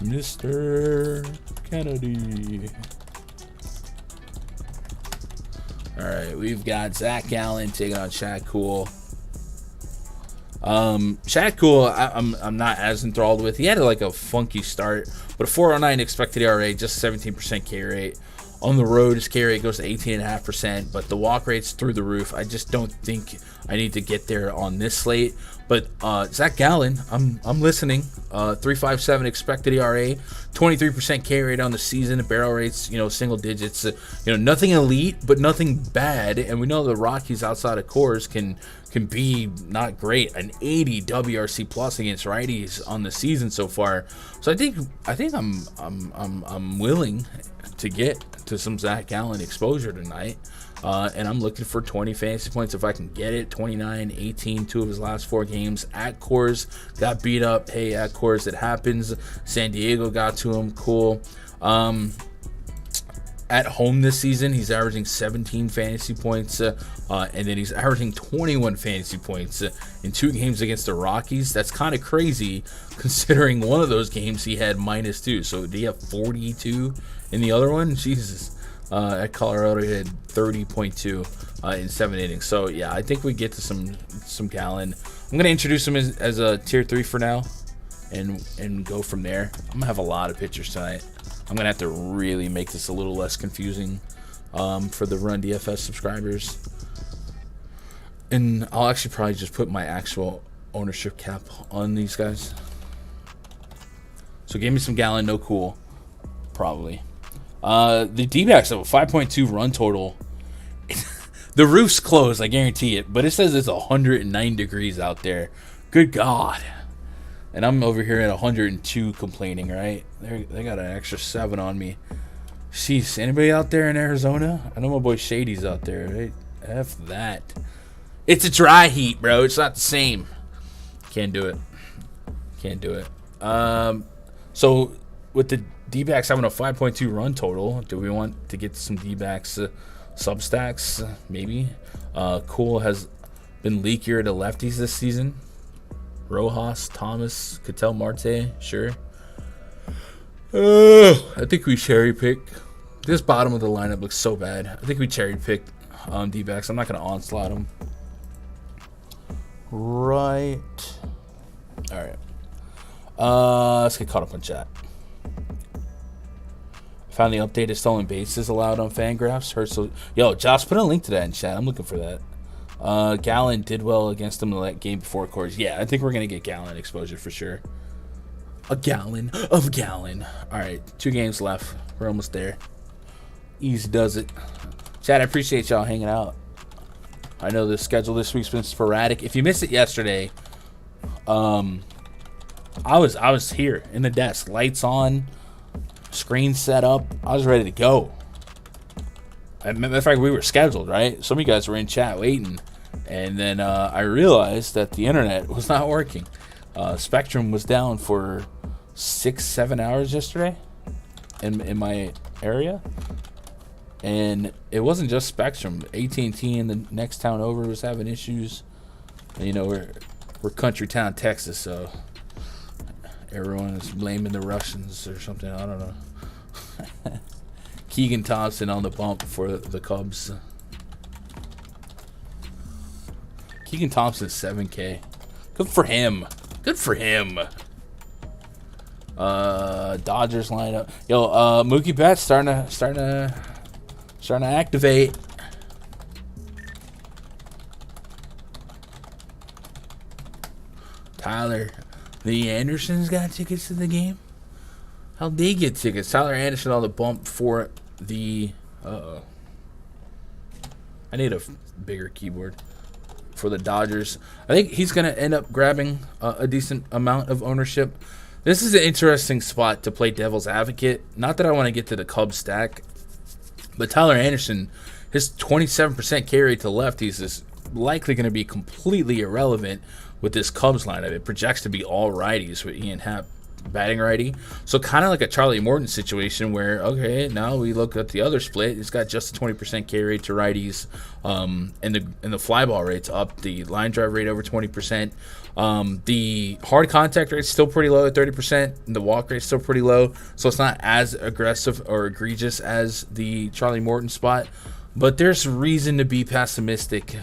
Mr. Kennedy. All right, we've got Zach Gallen taking on Chad Kuhl. Chad Kuhl, I'm not as enthralled with. He had like a funky start, but a 4.09 expected ERA, just 17% K rate. On the road, his K rate goes to 18.5%, but the walk rate's through the roof. I just don't think I need to get there on this slate. But Zach Gallen, I'm listening. 3.57 expected ERA, 23% K rate on the season. Barrel rates, single digits. Nothing elite, but nothing bad. And we know the Rockies outside of Coors can be not great. An 80 WRC plus against righties on the season so far. So I think I'm willing to get to some Zach Gallen exposure tonight. And I'm looking for 20 fantasy points if I can get it. 29, 18, 2 of his last 4 games at Coors. Got beat up. Hey, at Coors, it happens. San Diego got to him. Cool. At home this season, he's averaging 17 fantasy points. And then he's averaging 21 fantasy points in 2 games against the Rockies. That's kind of crazy considering one of those games he had -2. So did he have 42 in the other one? Jesus. At Colorado, he had 30.2 in 7 innings. So, yeah, I think we get to some Gallen. I'm going to introduce him as a tier 3 for now and go from there. I'm going to have a lot of pitchers tonight. I'm going to have to really make this a little less confusing for the Run DFS subscribers. And I'll actually probably just put my actual ownership cap on these guys. So give me some Gallen, no Cool, probably. The D-backs have a 5.2 run total. The roof's closed, I guarantee it. But it says it's 109 degrees out there. Good God. And I'm over here at 102 complaining, right? They got an extra 7 on me. Jeez, anybody out there in Arizona? I know my boy Shady's out there, right? F that. It's a dry heat, bro. It's not the same. Can't do it. Can't do it. So with the D-backs having a 5.2 run total, do we want to get some D-backs substacks? Maybe. Cool has been leakier to lefties this season. Rojas, Thomas, Ketel Marte, sure. I think we cherry pick. This bottom of the lineup looks so bad. I think we cherry picked D-backs. I'm not going to onslaught them. Right. All right. Let's get caught up on chat. Found the updated stolen bases allowed on Fangraphs. Yo, Josh, put a link to that in chat. I'm looking for that. Gallen did well against him in the game before Coors. Yeah, I think we're going to get Gallen exposure for sure. A gallon of Gallen. All right, 2 games left. We're almost there. Easy does it. Chad, I appreciate y'all hanging out. I know the schedule this week's been sporadic. If you missed it yesterday, I was here in the desk, lights on, screen set up. I was ready to go. As a matter of fact, we were scheduled, right? Some of you guys were in chat waiting, and then I realized that the internet was not working. Spectrum was down for 6-7 hours yesterday in my area, and it wasn't just Spectrum. AT&T in the next town over was having issues. And, we're country town, Texas, so Everyone is blaming the Russians or something. I don't know. Keegan Thompson on the bump for the Cubs. Keegan Thompson 7K. Good for him. Good for him. Dodgers lineup. Yo, Mookie Betts starting to activate. Tyler, the Andersons got tickets to the game. How'd they get tickets? Tyler Anderson on the bump for the. I need a bigger keyboard for the Dodgers. I think he's gonna end up grabbing a decent amount of ownership. This is an interesting spot to play devil's advocate. Not that I want to get to the Cubs stack, but Tyler Anderson, his 27% K rate to lefties is likely going to be completely irrelevant with this Cubs lineup. It projects to be all righties with Ian Happ batting righty. So kind of like a Charlie Morton situation where, okay, now we look at the other split. It's got just a 20% K rate to righties, and the fly ball rate's up. The line drive rate over 20%. The hard contact rate's still pretty low at 30%. And the walk rate's still pretty low. So it's not as aggressive or egregious as the Charlie Morton spot. But there's reason to be pessimistic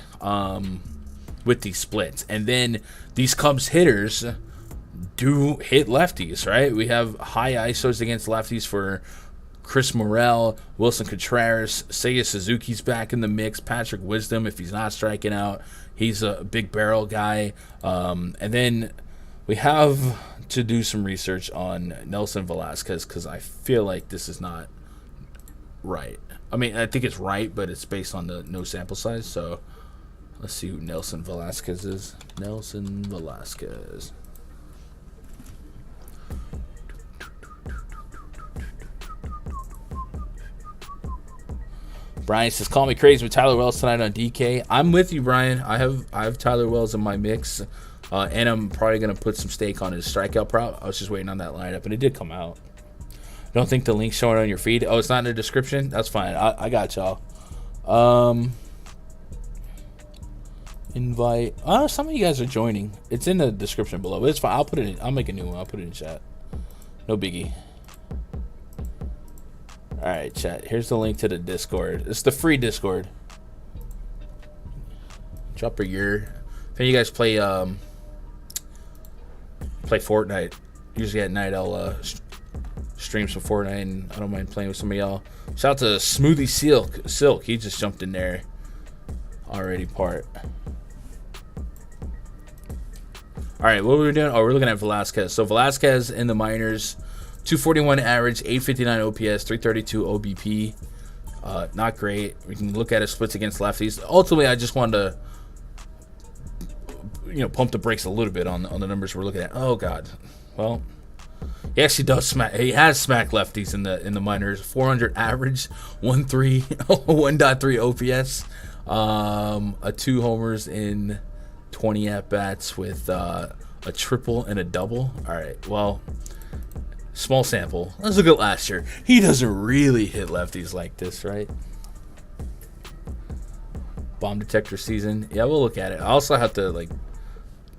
with these splits. And then these Cubs hitters do hit lefties, right? We have high ISOs against lefties for Chris Morel, Wilson Contreras, Seiya Suzuki's back in the mix, Patrick Wisdom, if he's not striking out, he's a big barrel guy. And then we have to do some research on Nelson Velasquez because I feel like this is not right. I mean, I think it's right, but it's based on the no sample size. So let's see who Nelson Velasquez is. Nelson Velasquez. Brian says, call me crazy with Tyler Wells tonight on DK. I'm with you, Brian. I have Tyler Wells in my mix, and I'm probably going to put some stake on his strikeout prop. I was just waiting on that lineup, and it did come out. Don't think the link's showing on your feed. Oh, it's not in the description? That's fine. I got y'all. Invite. Oh, some of you guys are joining. It's in the description below, but it's fine. I'll put it in. I'll make a new one. I'll put it in chat. No biggie. All right, chat. Here's the link to the Discord. It's the free Discord. Drop a year. If any of you guys play Fortnite, usually at night I'll stream some Fortnite, and I don't mind playing with some of y'all. Shout out to Smoothie Silk. He just jumped in there. Already part. All right, what were we doing? Oh, we're looking at Velasquez. So Velasquez in the minors. 241 average, 859 OPS, 332 OBP. Not great. We can look at his splits against lefties. Ultimately, I just wanted to, pump the brakes a little bit on the numbers we're looking at. Oh God. Well, he actually does smack. He has smacked lefties in the minors. 400 average, 1.3 OPS, 2 homers in 20 at bats with a triple and a double. All right. Well. Small sample. Let's look at last year. He doesn't really hit lefties like this, right? Bomb detector season. Yeah, we'll look at it. I also have to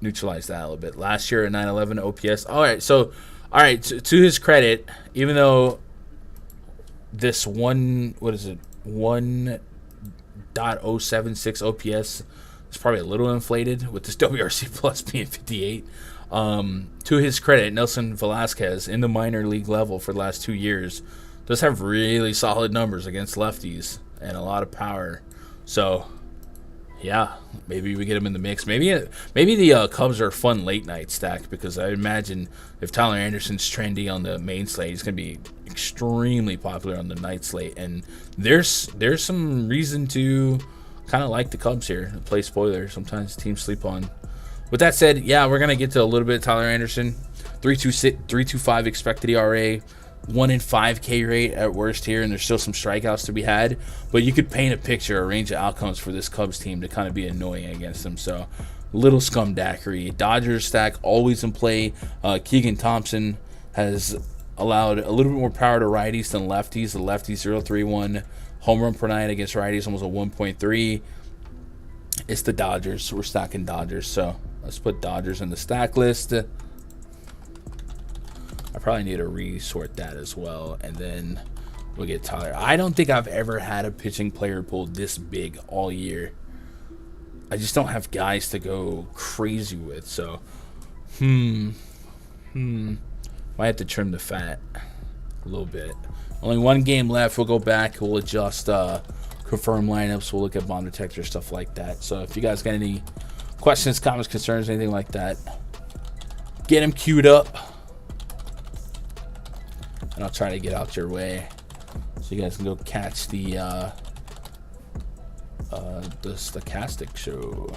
neutralize that a little bit. Last year, a 911 OPS. All right, to his credit, even though this 1.076 OPS is probably a little inflated with this WRC plus being 58. To his credit, Nelson Velasquez in the minor league level for the last 2 years does have really solid numbers against lefties and a lot of power. So, yeah, maybe we get him in the mix. Maybe the Cubs are a fun late night stack because I imagine if Tyler Anderson's trendy on the main slate, he's going to be extremely popular on the night slate. And there's some reason to kind of like the Cubs here. Play spoiler. Sometimes teams sleep on. With that said, yeah, we're going to get to a little bit of Tyler Anderson. 3.25 expected ERA, 1 in 5 K rate at worst here, and there's still some strikeouts to be had. But you could paint a picture, a range of outcomes for this Cubs team to kind of be annoying against them. So, little scumdackery. Dodgers stack always in play. Keegan Thompson has allowed a little bit more power to righties than lefties. The lefties 0.31 home run per night against righties, almost a 1.3. It's the Dodgers. We're stacking Dodgers, so let's put Dodgers in the stack list. probably need to resort that as well, and then we'll get Tyler. I don't think I've ever had a pitching player pool this big all year. I just don't have guys to go crazy with, so might have to trim the fat a little bit. Only one game left. We'll go back. We'll adjust confirm lineups. We'll look at bomb detector, stuff like that. So if you guys got any questions, comments, concerns, anything like that, get them queued up, and I'll try to get out your way so you guys can go catch the stochastic show.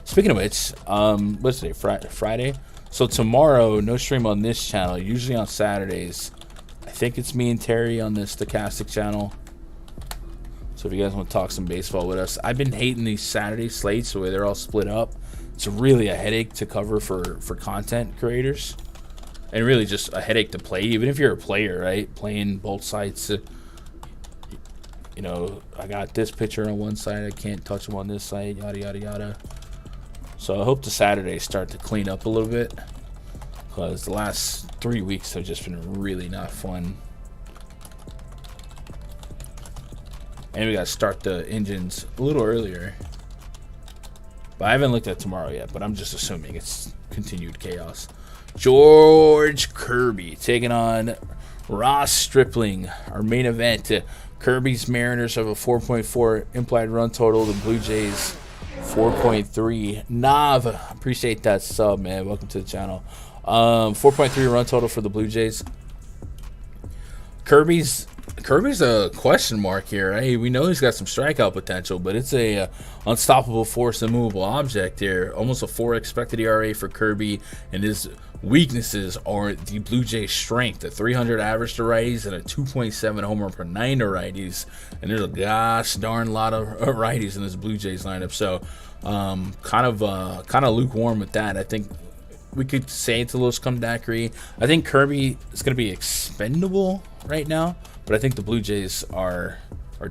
Speaking of which, what's today? Friday. So tomorrow, no stream on this channel. Usually on Saturdays, I think it's me and Terry on the stochastic channel. So if you guys want to talk some baseball with us, I've been hating these Saturday slates the way they're all split up. It's really a headache to cover for content creators, and really just a headache to play, even if you're a player, right? Playing both sides. You know, I got this pitcher on one side, I can't touch him on this side, yada, yada, yada. So I hope the Saturdays start to clean up a little bit, because the last 3 weeks have just been really not fun. And we got to start the engines a little earlier. But I haven't looked at tomorrow yet, but I'm just assuming it's continued chaos. George Kirby taking on Ross Stripling, our main event. Kirby's Mariners have a 4.4 implied run total. The Blue Jays 4.3. Nav, appreciate that sub, man. Welcome to the channel. 4.3 run total for the Blue Jays. Kirby's a question mark here. Right? We know he's got some strikeout potential, but it's a unstoppable force, immovable object here. Almost a 4 expected ERA for Kirby, and his weaknesses are the Blue Jays' strength, a 300 average to righties and a 2.7 homer per 9 to righties. And there's a gosh darn lot of righties in this Blue Jays lineup. So kind of lukewarm with that. I think we could say it's a little scumdackery. I think Kirby is going to be expendable right now, but I think the Blue Jays are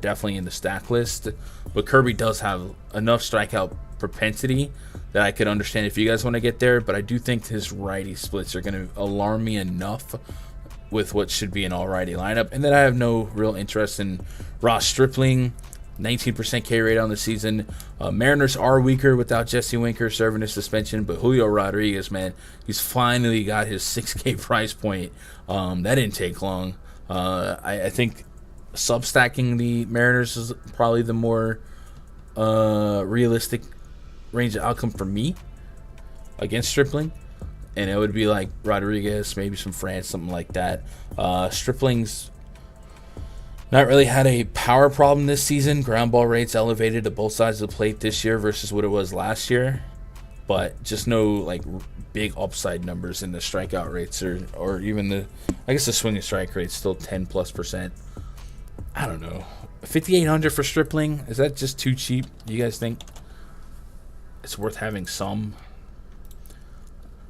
definitely in the stack list. But Kirby does have enough strikeout propensity that I could understand if you guys want to get there. But I do think his righty splits are going to alarm me enough with what should be an all-righty lineup. And then I have no real interest in Ross Stripling. 19% K rate on the season. Mariners are weaker without Jesse Winker serving his suspension, but Julio Rodriguez, man, he's finally got his 6K price point. That didn't take long. I think substacking the Mariners is probably the more realistic range of outcome for me against Stripling, and it would be like Rodriguez, maybe some France, something like that. Stripling's not really had a power problem this season. Ground ball rates elevated to both sides of the plate this year versus what it was last year, but just no like big upside numbers in the strikeout rates or even the, I guess the swing and strike rate's still 10+%. I don't know. 5,800 for Stripling, is that just too cheap? Do you guys think it's worth having some?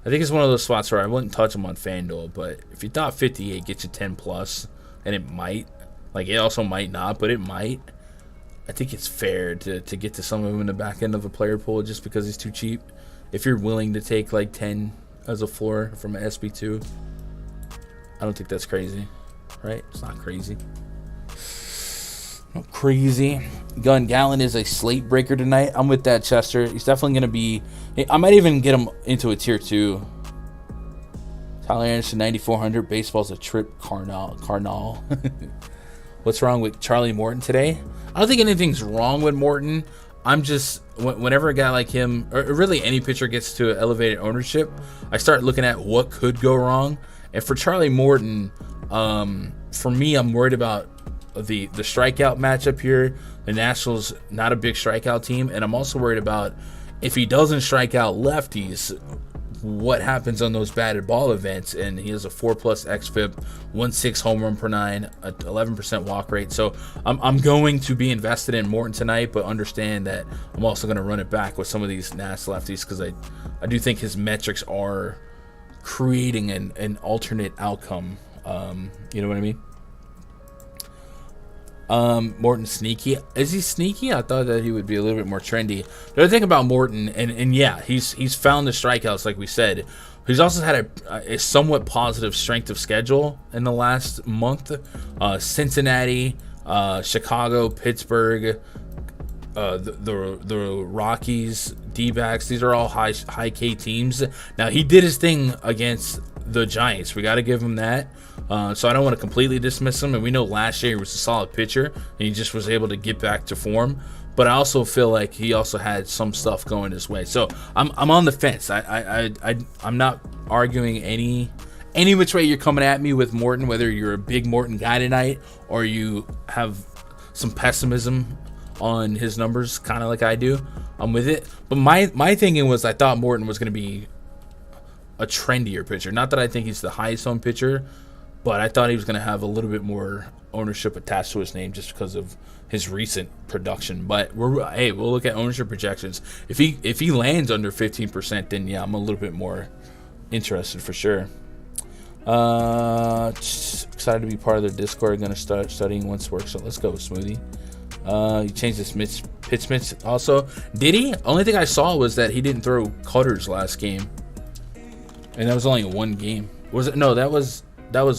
I think it's one of those spots where I wouldn't touch him on Fanduel, but if you thought 58 gets you 10+, and it might, like it also might not, but it might, I think it's fair to get to some of them in the back end of a player pool just because he's too cheap. If you're willing to take like 10 as a floor from an SB2, I don't think that's crazy, right? It's not crazy. Not crazy. Gun Gallon is a slate breaker tonight. I'm with that, Chester. He's definitely going to be, I might even get him into a tier 2. Tyler Anderson, 9,400. Baseball's a trip. Carnal. What's wrong with Charlie Morton today? I don't think anything's wrong with Morton. I'm just, whenever a guy like him, or really any pitcher gets to elevated ownership, I start looking at what could go wrong. And for Charlie Morton, for me, I'm worried about the strikeout matchup here. The Nationals, not a big strikeout team. And I'm also worried about if he doesn't strike out lefties, what happens on those batted ball events. And he has a 4+ xFIP, 1.6 home run per 9, a 11% walk rate. So I'm going to be invested in Morton tonight, but understand that I'm also going to run it back with some of these Nats lefties, because I do think his metrics are creating an alternate outcome. You know what I mean? Morton sneaky. Is he sneaky? I thought that he would be a little bit more trendy. The other thing about Morton, and yeah, he's found the strikeouts like we said, He's also had a somewhat positive strength of schedule in the last month. Cincinnati, Chicago, Pittsburgh, the Rockies, D-backs. These are all high K teams. Now, he did his thing against the Giants. We got to give him that. So I don't want to completely dismiss him. And we know last year he was a solid pitcher, and he just was able to get back to form. But I also feel like he also had some stuff going his way. So I'm on the fence. I'm not arguing any which way you're coming at me with Morton, whether you're a big Morton guy tonight or you have some pessimism on his numbers, kind of like I do. I'm with it. But my thinking was I thought Morton was going to be a trendier pitcher. Not that I think he's the highest owned pitcher, but I thought he was going to have a little bit more ownership attached to his name just because of his recent production. But we'll look at ownership projections. If he lands under 15%, then yeah, I'm a little bit more interested for sure. Excited to be part of their Discord. Going to start studying once work. So let's go, Smoothie. He changed his pitch mix also. Did he? Only thing I saw was that he didn't throw cutters last game, and that was only one game. Was it? No, that was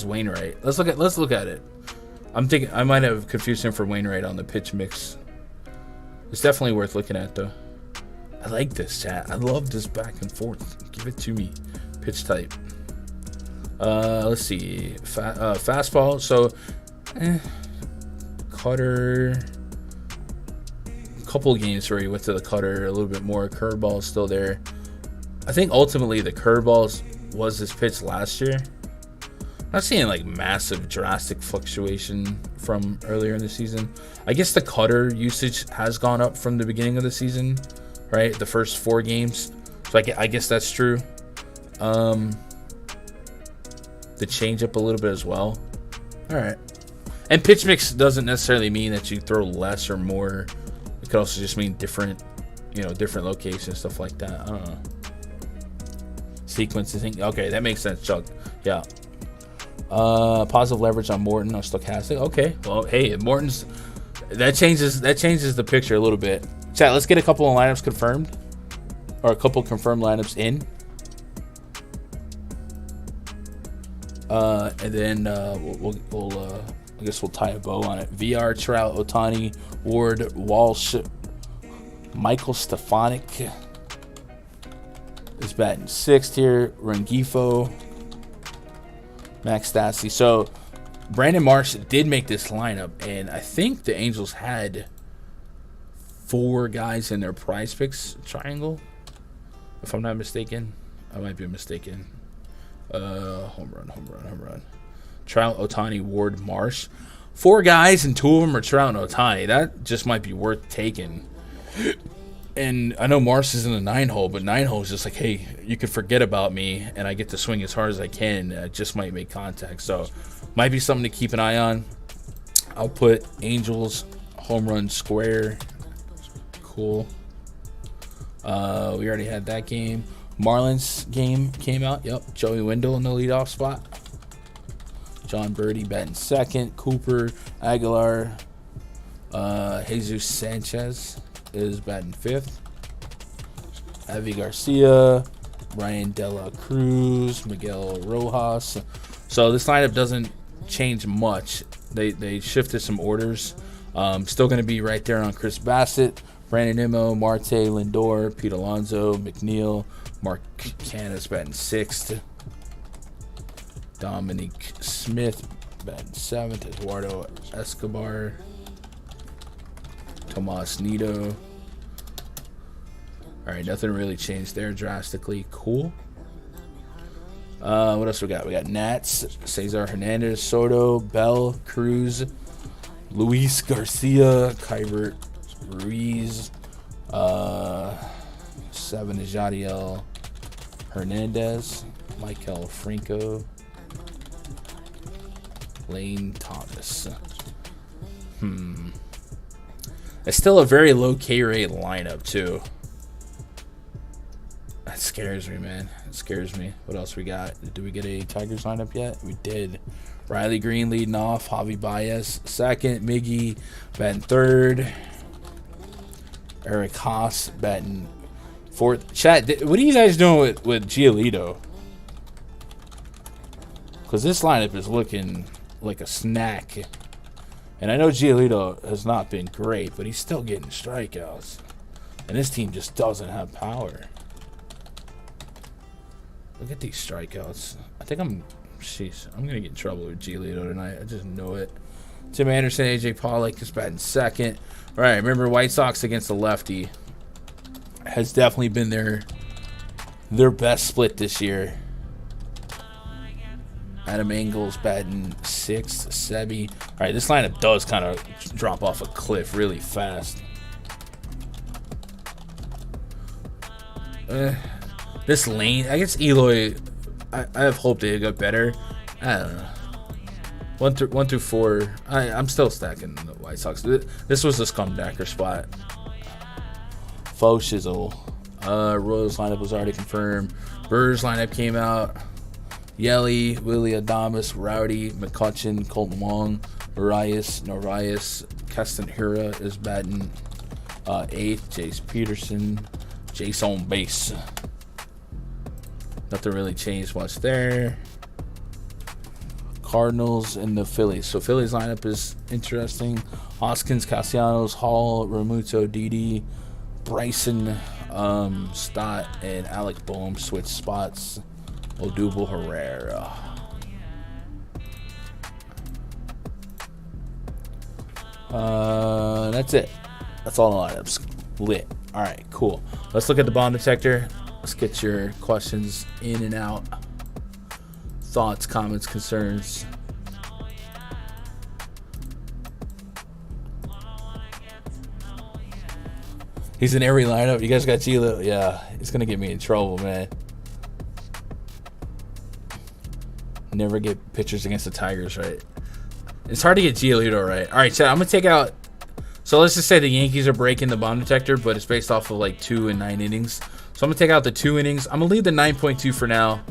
Wainwright. Let's look at it. I'm thinking I might have confused him for Wainwright on the pitch mix. It's definitely worth looking at though. I like this, chat. I love this back and forth. Give it to me. Pitch type. Let's see. Fastball. So, cutter. Couple games where he went to the cutter a little bit more. Curveball is still there. I think ultimately the curveball was his pitch last year. I'm not seeing like massive drastic fluctuation from earlier in the season. I guess the cutter usage has gone up from the beginning of the season, right? The first 4 games. So I guess that's true. The change up a little bit as well. All right. And pitch mix doesn't necessarily mean that you throw less or more. It could also just mean different locations, stuff like that. I don't know. Sequencing. Okay, that makes sense, Chuck. Yeah. Positive leverage on Morton on stochastic. Okay. Well, hey, Morton's that changes the picture a little bit. Chat, let's get a couple of lineups confirmed. Or a couple confirmed lineups in. And then we'll I guess we'll tie a bow on it. VR, Trout, Ohtani, Ward, Walsh, Michael Stefanik is batting 6th here. Rengifo, Max Stassi. So Brandon Marsh did make this lineup, and I think the Angels had 4 guys in their PrizePicks triangle, if I'm not mistaken. I might be mistaken. Home run. Trout, Ohtani, Ward, Marsh. 4 guys, and 2 of them are Trout and Ohtani. That just might be worth taking. And I know Marsh is in the 9-hole, but 9-hole is just like, hey, you can forget about me, and I get to swing as hard as I can. I just might make contact. So, might be something to keep an eye on. I'll put Angels home run square. Cool. We already had that game. Marlins game came out. Yep, Joey Wendell in the leadoff spot. John Birdie batting 2nd. Cooper, Aguilar, Jesus Sanchez is batting 5th. Avi Garcia, Ryan De La Cruz, Miguel Rojas. So this lineup doesn't change much. They shifted some orders. Still going to be right there on Chris Bassett, Brandon Nimmo, Marte, Lindor, Pete Alonso, McNeil, Mark Cannis batting 6th. Dominic Smith batting 7th. Eduardo Escobar, Tomas Nido. All right, nothing really changed there drastically. Cool. What else we got? We got Nats, Cesar Hernandez, Soto, Bell, Cruz, Luis Garcia, Kybert Ruiz, 7 is Jadiel Hernandez, Michael Franco, Lane Thomas. It's still a very low K rate lineup too. That scares me, man. It scares me. What else we got? Did we get a Tigers lineup yet? We did. Riley Green leading off. Javi Baez 2nd. Miggy batting 3rd. Eric Haas batting 4th. Chat, what are you guys doing with Giolito? Because this lineup is looking like a snack. And I know Giolito has not been great, but he's still getting strikeouts. And this team just doesn't have power. Look at these strikeouts. I think I'm going to get in trouble with Giolito tonight. I just know it. Tim Anderson, AJ Pollock is batting second. All right, remember White Sox against the lefty has definitely been their best split this year. Adam Engel's batting sixth. Sebi. All right, this lineup does kind of drop off a cliff really fast. This lane, I guess Eloy, I have hope they get better. I don't know. 1 through 4. I'm still stacking the White Sox. This was the scumbacker spot. Faux shizzle. Royals lineup was already confirmed. Brewers lineup came out. Yelly, Willie Adames, Rowdy, McCutcheon, Colton Wong, Norias, Keston Hura is batting 8th. Jace Peterson, Jason base. Nothing really changed much there. Cardinals and the Phillies. So Phillies lineup is interesting. Hoskins, Castellanos, Hall, Romuto, Didi, Bryson, Stott, and Alec Boehm switch spots. Odubel Herrera. That's it. That's all the lineups. Lit. All right, cool. Let's look at the bomb detector. Let's get your questions in and out. Thoughts, comments, concerns. He's in every lineup. You guys got Gila. Yeah, it's going to get me in trouble, man. Never get pitchers against the Tigers right. It's hard to get Giolito right. All right, so I'm going to take out. So let's just say the Yankees are breaking the bomb detector, but it's based off of like 2 and 9 innings. So I'm going to take out the 2 innings. I'm going to leave the 9.2 for now.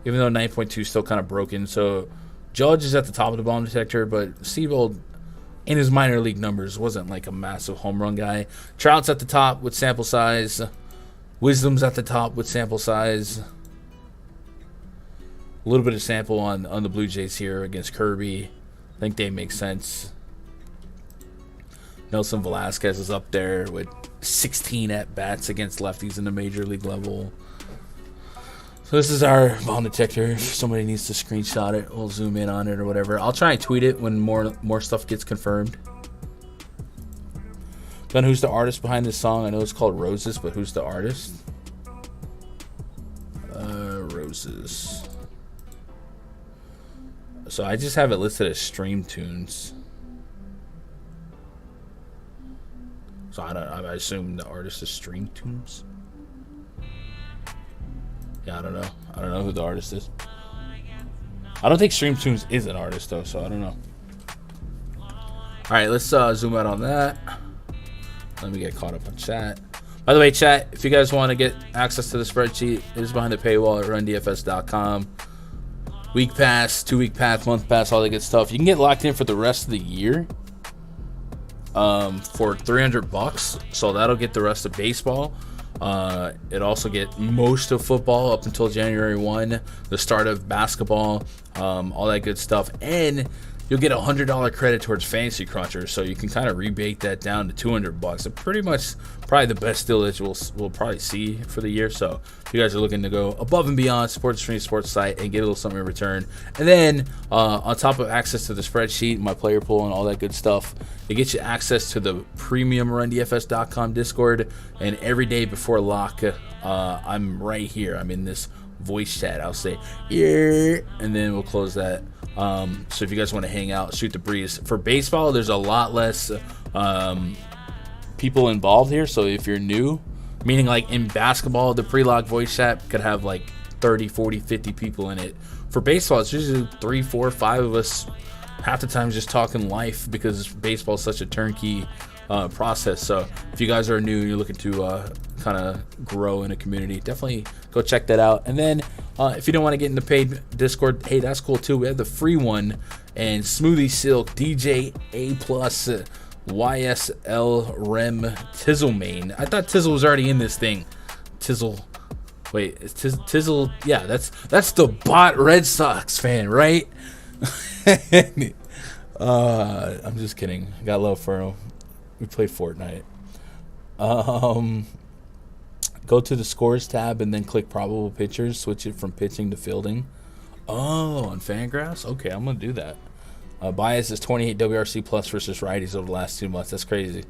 Even though 9.2 is still kind of broken. So Judge is at the top of the bomb detector, but Seabold in his minor league numbers wasn't like a massive home run guy. Trout's at the top with sample size. Wisdom's at the top with sample size. A little bit of sample on the Blue Jays here against Kirby. I think they make sense. Nelson Velasquez is up there with 16 at-bats against lefties in the major league level. So this is our bomb detector. If somebody needs to screenshot it, we'll zoom in on it or whatever. I'll try and tweet it when more stuff gets confirmed. Ben, who's the artist behind this song? I know it's called Roses, but who's the artist? Roses. So I just have it listed as Stream Tunes. So I assume the artist is Stream Tunes. Yeah, I don't know. I don't know who the artist is. I don't think Stream Tunes is an artist though, so I don't know. All right, let's zoom out on that. Let me get caught up on chat. By the way, chat, if you guys want to get access to the spreadsheet, it is behind the paywall at rundfs.com. Week pass, 2-week pass, month pass, all that good stuff. You can get locked in for the rest of the year for $300. So that'll get the rest of baseball. It also get most of football up until January 1, the start of basketball, all that good stuff. And you'll get $100 credit towards Fantasy Cruncher, so you can kind of rebate that down to $200. So pretty much probably the best deal that we'll probably see for the year. So if you guys are looking to go above and beyond, support the Stream Sports site and get a little something in return. And then on top of access to the spreadsheet, my player pool, and all that good stuff, it gets you access to the premium RunDFS.com Discord. And every day before lock, I'm right here. I'm in this voice chat. I'll say, yeah, and then we'll close that. So if you guys want to hang out, shoot the breeze. For baseball, there's a lot less people involved here. So if you're new, meaning like in basketball, the pre-log voice chat could have like 30, 40, 50 people in it. For baseball, it's usually 3, 4, 5 of us, half the time just talking life, because baseball is such a turnkey process. So if you guys are new and you're looking to kind of grow in a community, definitely go check that out. And then if you don't want to get in the paid Discord, hey, that's cool too. We have the free one, and Smoothie Silk, DJ A+, YSL Rem, Tizzle Main. I thought Tizzle was already in this thing. Tizzle Wait, it's Tizzle. Yeah, that's the bot Red Sox fan, right? I'm just kidding. Got love for him. We play Fortnite. Go to the scores tab and then click probable pitchers. Switch it from pitching to fielding. Oh, on Fangraphs? Okay, I'm going to do that. Bias is 28 WRC plus versus righties over the last 2 months. That's crazy.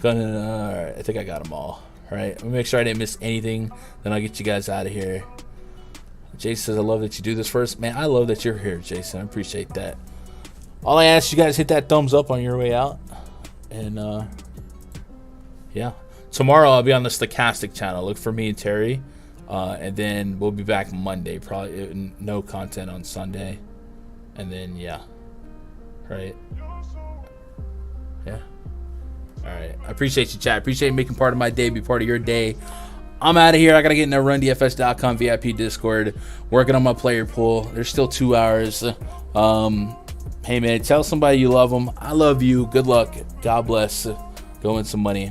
Alright, I think I got them all. Alright, I'm going to make sure I didn't miss anything. Then I'll get you guys out of here. Jason says, I love that you do this first. Man, I love that you're here, Jason. I appreciate that. All I ask you guys, hit that thumbs up on your way out. And, yeah. Tomorrow I'll be on the Stochastic channel. Look for me and Terry. And then we'll be back Monday. Probably no content on Sunday. And then, yeah. Right. Yeah. All right. I appreciate you, chat. Appreciate you making part of my day, be part of your day. I'm out of here. I got to get in the RunDFS.com VIP Discord. Working on my player pool. There's still 2 hours. Hey, man, tell somebody you love them. I love you. Good luck. God bless. Go win some money.